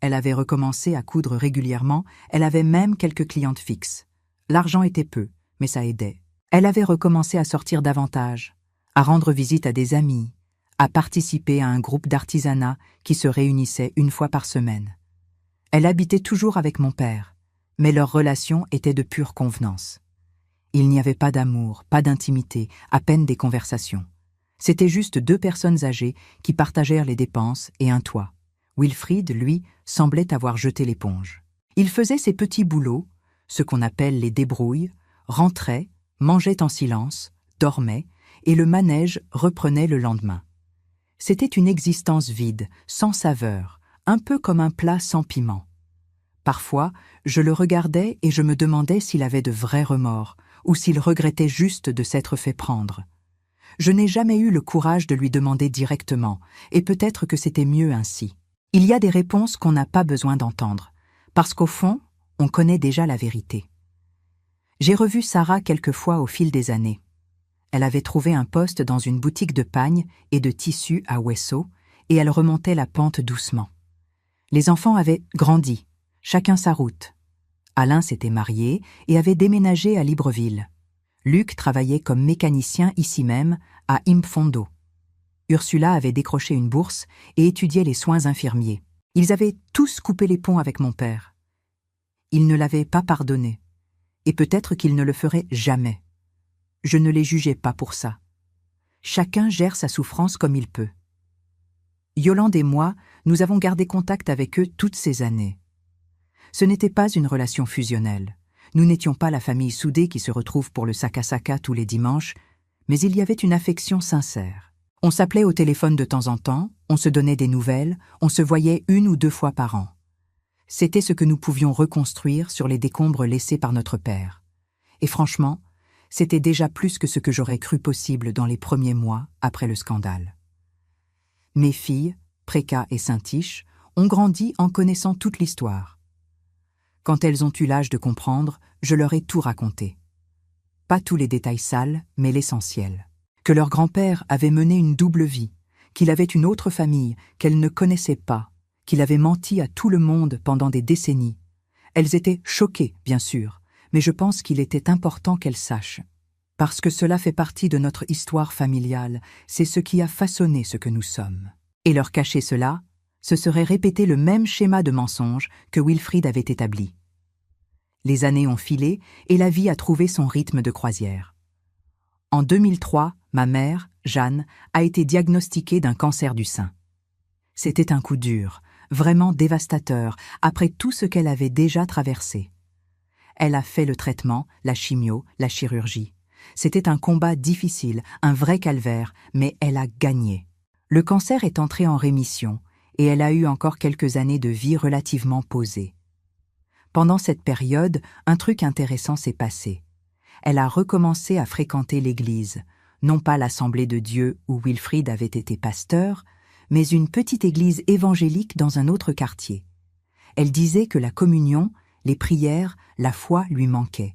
Elle avait recommencé à coudre régulièrement, elle avait même quelques clientes fixes. L'argent était peu, mais ça aidait. Elle avait recommencé à sortir davantage, à rendre visite à des amis, à participer à un groupe d'artisanat qui se réunissait une fois par semaine. Elle habitait toujours avec mon père, mais leur relation était de pure convenance. Il n'y avait pas d'amour, pas d'intimité, à peine des conversations. C'étaient juste deux personnes âgées qui partagèrent les dépenses et un toit. Wilfried, lui, semblait avoir jeté l'éponge. Il faisait ses petits boulots, ce qu'on appelle les débrouilles, rentrait, mangeait en silence, dormait, et le manège reprenait le lendemain. C'était une existence vide, sans saveur, un peu comme un plat sans piment. Parfois, je le regardais et je me demandais s'il avait de vrais remords, ou s'il regrettait juste de s'être fait prendre. Je n'ai jamais eu le courage de lui demander directement, et peut-être que c'était mieux ainsi. Il y a des réponses qu'on n'a pas besoin d'entendre, parce qu'au fond, on connaît déjà la vérité. J'ai revu Sarah quelques fois au fil des années. Elle avait trouvé un poste dans une boutique de pagnes et de tissus à Wessau, et elle remontait la pente doucement. Les enfants avaient grandi, chacun sa route. Alain s'était marié et avait déménagé à Libreville. Luc travaillait comme mécanicien ici même, à Imfondo. Ursula avait décroché une bourse et étudiait les soins infirmiers. Ils avaient tous coupé les ponts avec mon père. Ils ne l'avaient pas pardonné, et peut-être qu'ils ne le feraient jamais. Je ne les jugeais pas pour ça. Chacun gère sa souffrance comme il peut. Yolande et moi, nous avons gardé contact avec eux toutes ces années. Ce n'était pas une relation fusionnelle. Nous n'étions pas la famille soudée qui se retrouve pour le saka-saka tous les dimanches, mais il y avait une affection sincère. On s'appelait au téléphone de temps en temps, on se donnait des nouvelles, on se voyait 1 ou 2 fois par an. C'était ce que nous pouvions reconstruire sur les décombres laissés par notre père. Et franchement, c'était déjà plus que ce que j'aurais cru possible dans les premiers mois après le scandale. Mes filles, Préka et Saint-Tiche, ont grandi en connaissant toute l'histoire. Quand elles ont eu l'âge de comprendre, je leur ai tout raconté. Pas tous les détails sales, mais l'essentiel. Que leur grand-père avait mené une double vie, qu'il avait une autre famille qu'elles ne connaissaient pas, qu'il avait menti à tout le monde pendant des décennies. Elles étaient choquées, bien sûr, mais je pense qu'il était important qu'elles sachent. Parce que cela fait partie de notre histoire familiale, c'est ce qui a façonné ce que nous sommes. Et leur cacher cela, ce serait répéter le même schéma de mensonge que Wilfried avait établi. Les années ont filé et la vie a trouvé son rythme de croisière. En 2003, ma mère, Jeanne, a été diagnostiquée d'un cancer du sein. C'était un coup dur, vraiment dévastateur, après tout ce qu'elle avait déjà traversé. Elle a fait le traitement, la chimio, la chirurgie. C'était un combat difficile, un vrai calvaire, mais elle a gagné. Le cancer est entré en rémission et elle a eu encore quelques années de vie relativement posée. Pendant cette période, un truc intéressant s'est passé. Elle a recommencé à fréquenter l'église, non pas l'Assemblée de Dieu où Wilfried avait été pasteur, mais une petite église évangélique dans un autre quartier. Elle disait que la communion, les prières, la foi lui manquaient,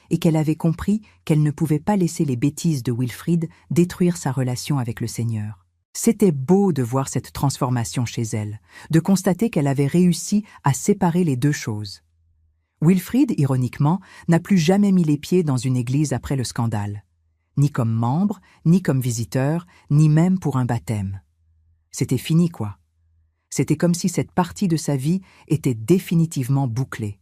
et qu'elle avait compris qu'elle ne pouvait pas laisser les bêtises de Wilfried détruire sa relation avec le Seigneur. C'était beau de voir cette transformation chez elle, de constater qu'elle avait réussi à séparer les deux choses. Wilfried, ironiquement, n'a plus jamais mis les pieds dans une église après le scandale. Ni comme membre, ni comme visiteur, ni même pour un baptême. C'était fini, quoi. C'était comme si cette partie de sa vie était définitivement bouclée.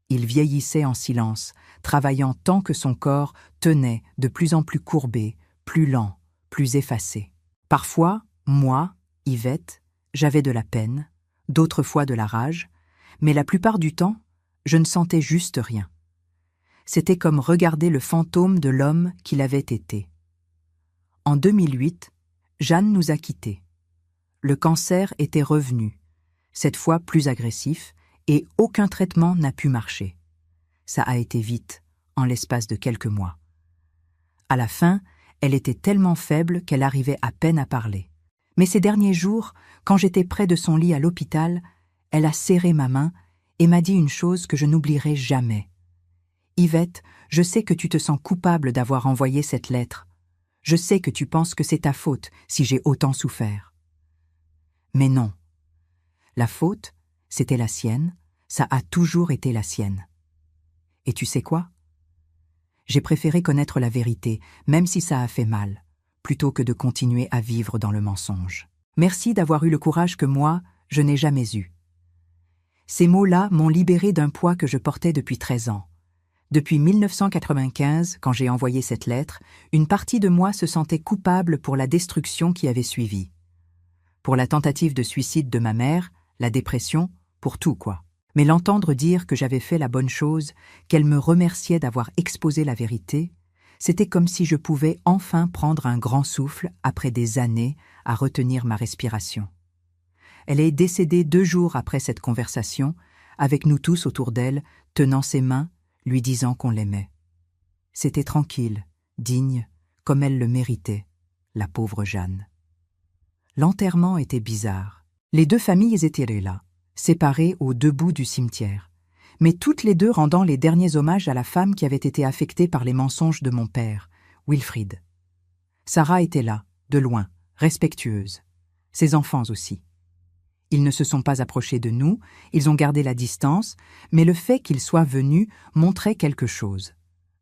Il vieillissait en silence, travaillant tant que son corps tenait de plus en plus courbé, plus lent, plus effacé. Parfois, moi, Yvette, j'avais de la peine, d'autres fois de la rage, mais la plupart du temps, je ne sentais juste rien. C'était comme regarder le fantôme de l'homme qu'il avait été. En 2008, Jeanne nous a quittés. Le cancer était revenu, cette fois plus agressif, et aucun traitement n'a pu marcher. Ça a été vite, en l'espace de quelques mois. À la fin, elle était tellement faible qu'elle arrivait à peine à parler. Mais ces derniers jours, quand j'étais près de son lit à l'hôpital, elle a serré ma main et m'a dit une chose que je n'oublierai jamais. « Yvette, je sais que tu te sens coupable d'avoir envoyé cette lettre. Je sais que tu penses que c'est ta faute si j'ai autant souffert. » Mais non. La faute, c'était la sienne, ça a toujours été la sienne. Et tu sais quoi? J'ai préféré connaître la vérité, même si ça a fait mal, plutôt que de continuer à vivre dans le mensonge. Merci d'avoir eu le courage que moi, je n'ai jamais eu. Ces mots-là m'ont libéré d'un poids que je portais depuis 13 ans. Depuis 1995, quand j'ai envoyé cette lettre, une partie de moi se sentait coupable pour la destruction qui avait suivi. Pour la tentative de suicide de ma mère, la dépression, pour tout quoi. Mais l'entendre dire que j'avais fait la bonne chose, qu'elle me remerciait d'avoir exposé la vérité, c'était comme si je pouvais enfin prendre un grand souffle après des années à retenir ma respiration. Elle est décédée 2 jours après cette conversation, avec nous tous autour d'elle, tenant ses mains, lui disant qu'on l'aimait. C'était tranquille, digne, comme elle le méritait, la pauvre Jeanne. L'enterrement était bizarre. Les 2 familles étaient là, séparées aux 2 bouts du cimetière, mais toutes les 2 rendant les derniers hommages à la femme qui avait été affectée par les mensonges de mon père, Wilfried. Sarah était là, de loin, respectueuse. Ses enfants aussi. Ils ne se sont pas approchés de nous, ils ont gardé la distance, mais le fait qu'ils soient venus montrait quelque chose.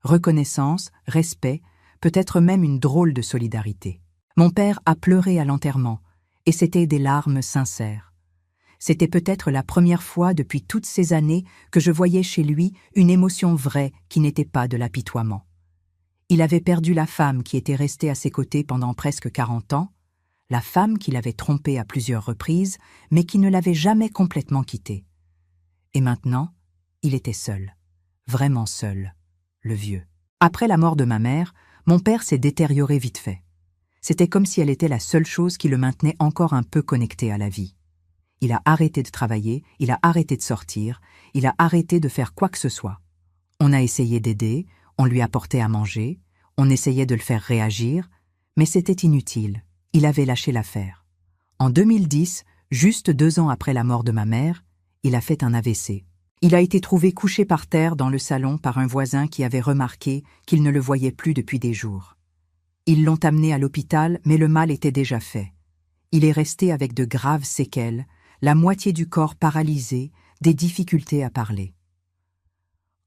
Reconnaissance, respect, peut-être même une drôle de solidarité. Mon père a pleuré à l'enterrement, et c'était des larmes sincères. C'était peut-être la première fois depuis toutes ces années que je voyais chez lui une émotion vraie qui n'était pas de l'apitoiement. Il avait perdu la femme qui était restée à ses côtés pendant presque 40 ans, la femme qu'il avait trompée à plusieurs reprises, mais qui ne l'avait jamais complètement quitté. Et maintenant, il était seul, vraiment seul, le vieux. Après la mort de ma mère, mon père s'est détérioré vite fait. C'était comme si elle était la seule chose qui le maintenait encore un peu connecté à la vie. Il a arrêté de travailler, il a arrêté de sortir, il a arrêté de faire quoi que ce soit. On a essayé d'aider, on lui apportait à manger, on essayait de le faire réagir, mais c'était inutile. Il avait lâché l'affaire. En 2010, juste 2 ans après la mort de ma mère, il a fait un AVC. Il a été trouvé couché par terre dans le salon par un voisin qui avait remarqué qu'il ne le voyait plus depuis des jours. Ils l'ont amené à l'hôpital, mais le mal était déjà fait. Il est resté avec de graves séquelles, la moitié du corps paralysé, des difficultés à parler.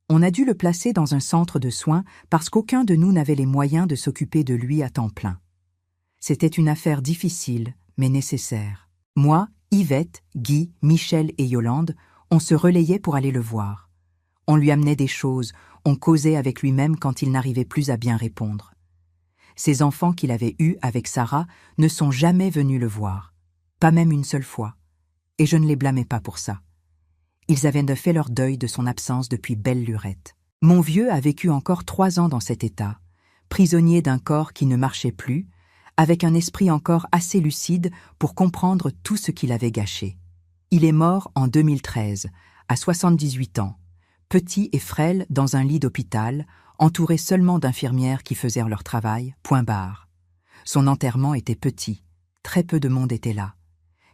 On a dû le placer dans un centre de soins parce qu'aucun de nous n'avait les moyens de s'occuper de lui à temps plein. C'était une affaire difficile, mais nécessaire. Moi, Yvette, Guy, Michel et Yolande, on se relayait pour aller le voir. On lui amenait des choses, on causait avec lui-même quand il n'arrivait plus à bien répondre. Ces enfants qu'il avait eus avec Sarah ne sont jamais venus le voir, pas même une seule fois, et je ne les blâmais pas pour ça. Ils avaient fait leur deuil de son absence depuis belle lurette. Mon vieux a vécu encore 3 ans dans cet état, prisonnier d'un corps qui ne marchait plus, avec un esprit encore assez lucide pour comprendre tout ce qu'il avait gâché. Il est mort en 2013, à 78 ans, petit et frêle dans un lit d'hôpital, entouré seulement d'infirmières qui faisaient leur travail, point barre. Son enterrement était petit, très peu de monde était là.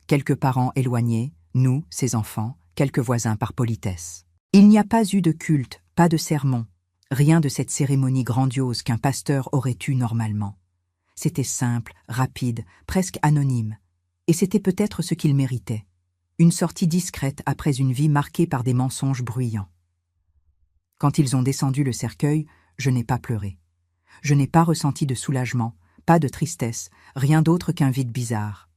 Quelques parents éloignés, nous, ses enfants, quelques voisins par politesse. Il n'y a pas eu de culte, pas de sermon, rien de cette cérémonie grandiose qu'un pasteur aurait eue normalement. C'était simple, rapide, presque anonyme. Et c'était peut-être ce qu'il méritait. Une sortie discrète après une vie marquée par des mensonges bruyants. Quand ils ont descendu le cercueil, je n'ai pas pleuré. Je n'ai pas ressenti de soulagement, pas de tristesse, rien d'autre qu'un vide bizarre.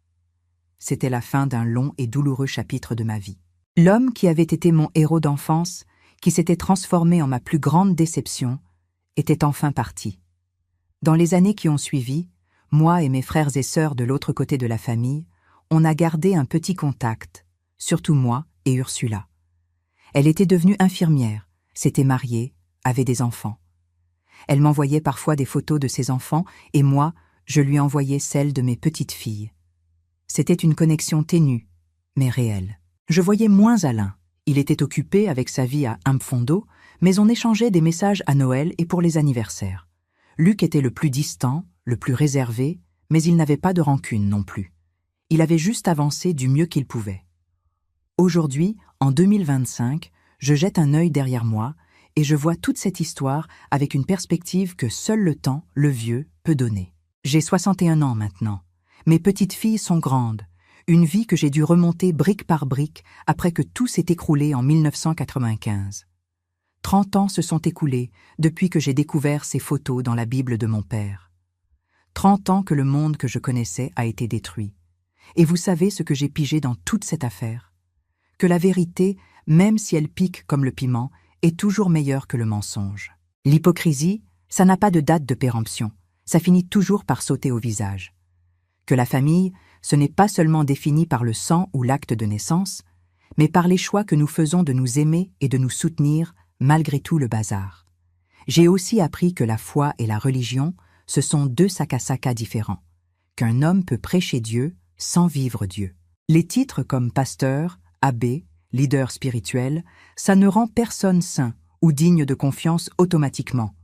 C'était la fin d'un long et douloureux chapitre de ma vie. L'homme qui avait été mon héros d'enfance, qui s'était transformé en ma plus grande déception, était enfin parti. Dans les années qui ont suivi, moi et mes frères et sœurs de l'autre côté de la famille, on a gardé un petit contact, surtout moi et Ursula. Elle était devenue infirmière, s'était mariée, avait des enfants. Elle m'envoyait parfois des photos de ses enfants et moi, je lui envoyais celles de mes petites filles. C'était une connexion ténue, mais réelle. Je voyais moins Alain. Il était occupé avec sa vie à Impfondo, mais on échangeait des messages à Noël et pour les anniversaires. Luc était le plus distant, le plus réservé, mais il n'avait pas de rancune non plus. Il avait juste avancé du mieux qu'il pouvait. Aujourd'hui, en 2025, je jette un œil derrière moi et je vois toute cette histoire avec une perspective que seul le temps, le vieux, peut donner. J'ai 61 ans maintenant. Mes petites filles sont grandes. Une vie que j'ai dû remonter brique par brique après que tout s'est écroulé en 1995. 30 ans se sont écoulés depuis que j'ai découvert ces photos dans la Bible de mon père. 30 ans que le monde que je connaissais a été détruit. Et vous savez ce que j'ai pigé dans toute cette affaire? Que la vérité, même si elle pique comme le piment, est toujours meilleur que le mensonge. L'hypocrisie, ça n'a pas de date de péremption, ça finit toujours par sauter au visage. Que la famille, ce n'est pas seulement défini par le sang ou l'acte de naissance, mais par les choix que nous faisons de nous aimer et de nous soutenir malgré tout le bazar. J'ai aussi appris que la foi et la religion, ce sont deux sakasaka différents, qu'un homme peut prêcher Dieu sans vivre Dieu. Les titres comme pasteur, abbé, leader spirituel, ça ne rend personne saint ou digne de confiance automatiquement.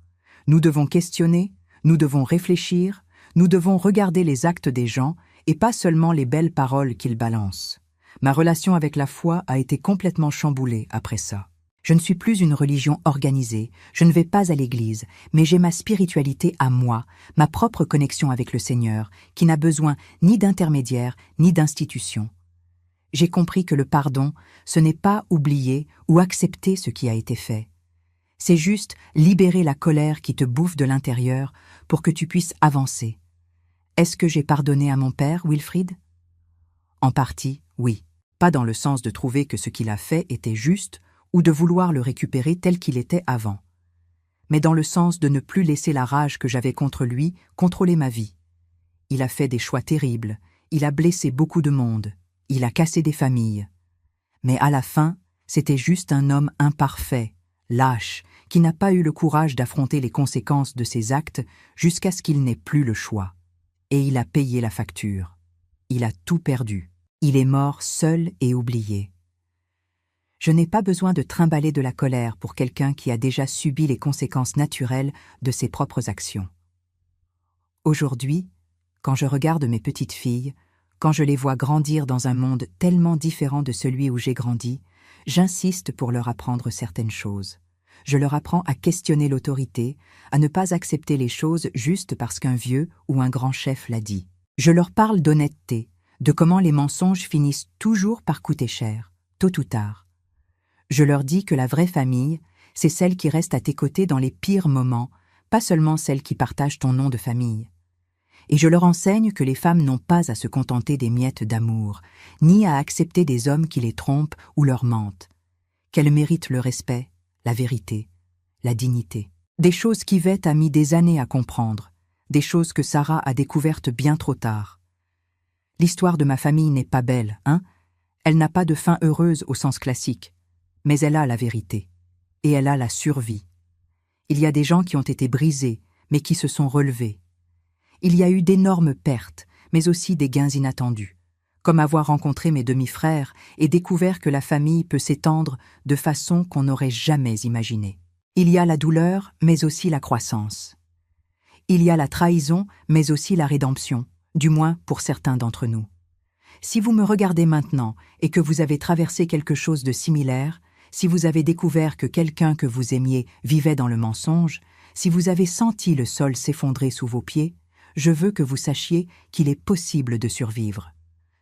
Nous devons questionner, nous devons réfléchir, nous devons regarder les actes des gens et pas seulement les belles paroles qu'ils balancent. Ma relation avec la foi a été complètement chamboulée après ça. Je ne suis plus une religion organisée, je ne vais pas à l'église, mais j'ai ma spiritualité à moi, ma propre connexion avec le Seigneur, qui n'a besoin ni d'intermédiaire, ni d'institution. J'ai compris que le pardon, ce n'est pas oublier ou accepter ce qui a été fait. C'est juste libérer la colère qui te bouffe de l'intérieur pour que tu puisses avancer. Est-ce que j'ai pardonné à mon père, Wilfried? En partie, oui. Pas dans le sens de trouver que ce qu'il a fait était juste ou de vouloir le récupérer tel qu'il était avant, mais dans le sens de ne plus laisser la rage que j'avais contre lui contrôler ma vie. Il a fait des choix terribles, il a blessé beaucoup de monde, il a cassé des familles. Mais à la fin, c'était juste un homme imparfait, lâche, qui n'a pas eu le courage d'affronter les conséquences de ses actes jusqu'à ce qu'il n'ait plus le choix. Et il a payé la facture. Il a tout perdu. Il est mort seul et oublié. Je n'ai pas besoin de trimballer de la colère pour quelqu'un qui a déjà subi les conséquences naturelles de ses propres actions. Aujourd'hui, quand je regarde mes petites filles, quand je les vois grandir dans un monde tellement différent de celui où j'ai grandi, j'insiste pour leur apprendre certaines choses. Je leur apprends à questionner l'autorité, à ne pas accepter les choses juste parce qu'un vieux ou un grand chef l'a dit. Je leur parle d'honnêteté, de comment les mensonges finissent toujours par coûter cher, tôt ou tard. Je leur dis que la vraie famille, c'est celle qui reste à tes côtés dans les pires moments, pas seulement celle qui partage ton nom de famille. Et je leur enseigne que les femmes n'ont pas à se contenter des miettes d'amour, ni à accepter des hommes qui les trompent ou leur mentent, qu'elles méritent le respect, la vérité, la dignité. Des choses qu'Yvette a mis des années à comprendre, des choses que Sarah a découvertes bien trop tard. L'histoire de ma famille n'est pas belle, hein? Elle n'a pas de fin heureuse au sens classique, mais elle a la vérité, et elle a la survie. Il y a des gens qui ont été brisés, mais qui se sont relevés. Il y a eu d'énormes pertes, mais aussi des gains inattendus, comme avoir rencontré mes demi-frères et découvert que la famille peut s'étendre de façon qu'on n'aurait jamais imaginée. Il y a la douleur, mais aussi la croissance. Il y a la trahison, mais aussi la rédemption, du moins pour certains d'entre nous. Si vous me regardez maintenant et que vous avez traversé quelque chose de similaire, si vous avez découvert que quelqu'un que vous aimiez vivait dans le mensonge, si vous avez senti le sol s'effondrer sous vos pieds, je veux que vous sachiez qu'il est possible de survivre.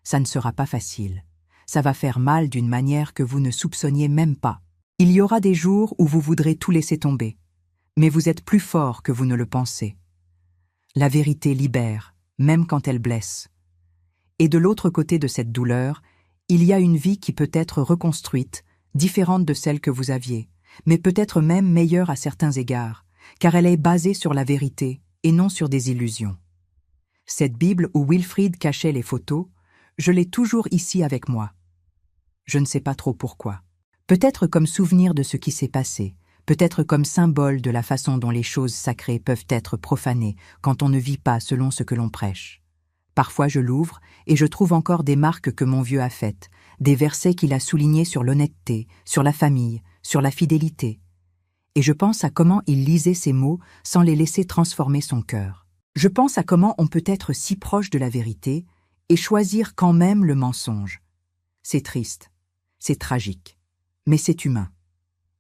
Ça ne sera pas facile. Ça va faire mal d'une manière que vous ne soupçonniez même pas. Il y aura des jours où vous voudrez tout laisser tomber, mais vous êtes plus fort que vous ne le pensez. La vérité libère, même quand elle blesse. Et de l'autre côté de cette douleur, il y a une vie qui peut être reconstruite, différente de celle que vous aviez, mais peut-être même meilleure à certains égards, car elle est basée sur la vérité et non sur des illusions. Cette Bible où Wilfried cachait les photos, je l'ai toujours ici avec moi. Je ne sais pas trop pourquoi. Peut-être comme souvenir de ce qui s'est passé, peut-être comme symbole de la façon dont les choses sacrées peuvent être profanées quand on ne vit pas selon ce que l'on prêche. Parfois je l'ouvre et je trouve encore des marques que mon vieux a faites, des versets qu'il a soulignés sur l'honnêteté, sur la famille, sur la fidélité. Et je pense à comment il lisait ces mots sans les laisser transformer son cœur. Je pense à comment on peut être si proche de la vérité et choisir quand même le mensonge. C'est triste, c'est tragique, mais c'est humain.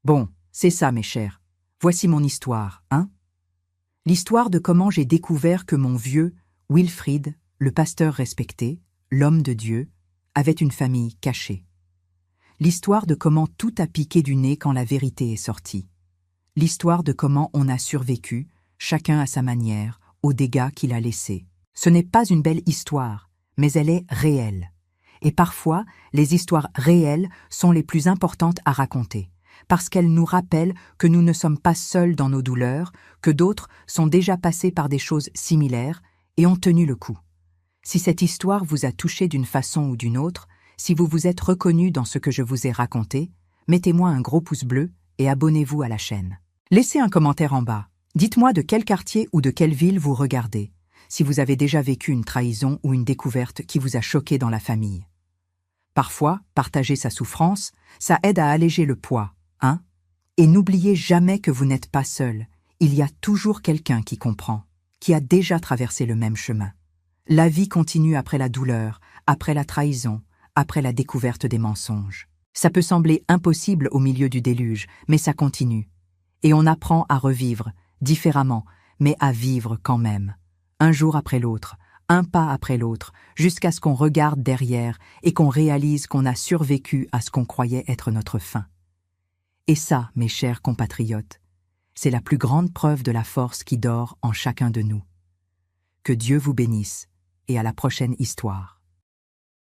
Bon, c'est ça mes chers, voici mon histoire, hein? L'histoire de comment j'ai découvert que mon vieux, Wilfried, le pasteur respecté, l'homme de Dieu, avait une famille cachée. L'histoire de comment tout a piqué du nez quand la vérité est sortie. L'histoire de comment on a survécu, chacun à sa manière, aux dégâts qu'il a laissés. Ce n'est pas une belle histoire, mais elle est réelle. Et parfois, les histoires réelles sont les plus importantes à raconter, parce qu'elle nous rappelle que nous ne sommes pas seuls dans nos douleurs, que d'autres sont déjà passés par des choses similaires et ont tenu le coup. Si cette histoire vous a touché d'une façon ou d'une autre, si vous vous êtes reconnu dans ce que je vous ai raconté, mettez-moi un gros pouce bleu et abonnez-vous à la chaîne. Laissez un commentaire en bas. Dites-moi de quel quartier ou de quelle ville vous regardez, si vous avez déjà vécu une trahison ou une découverte qui vous a choqué dans la famille. Parfois, partager sa souffrance, ça aide à alléger le poids, hein? Et n'oubliez jamais que vous n'êtes pas seul. Il y a toujours quelqu'un qui comprend, qui a déjà traversé le même chemin. La vie continue après la douleur, après la trahison, après la découverte des mensonges. Ça peut sembler impossible au milieu du déluge, mais ça continue. Et on apprend à revivre, différemment, mais à vivre quand même. Un jour après l'autre, un pas après l'autre, jusqu'à ce qu'on regarde derrière et qu'on réalise qu'on a survécu à ce qu'on croyait être notre fin. Et ça, mes chers compatriotes, c'est la plus grande preuve de la force qui dort en chacun de nous. Que Dieu vous bénisse et à la prochaine histoire.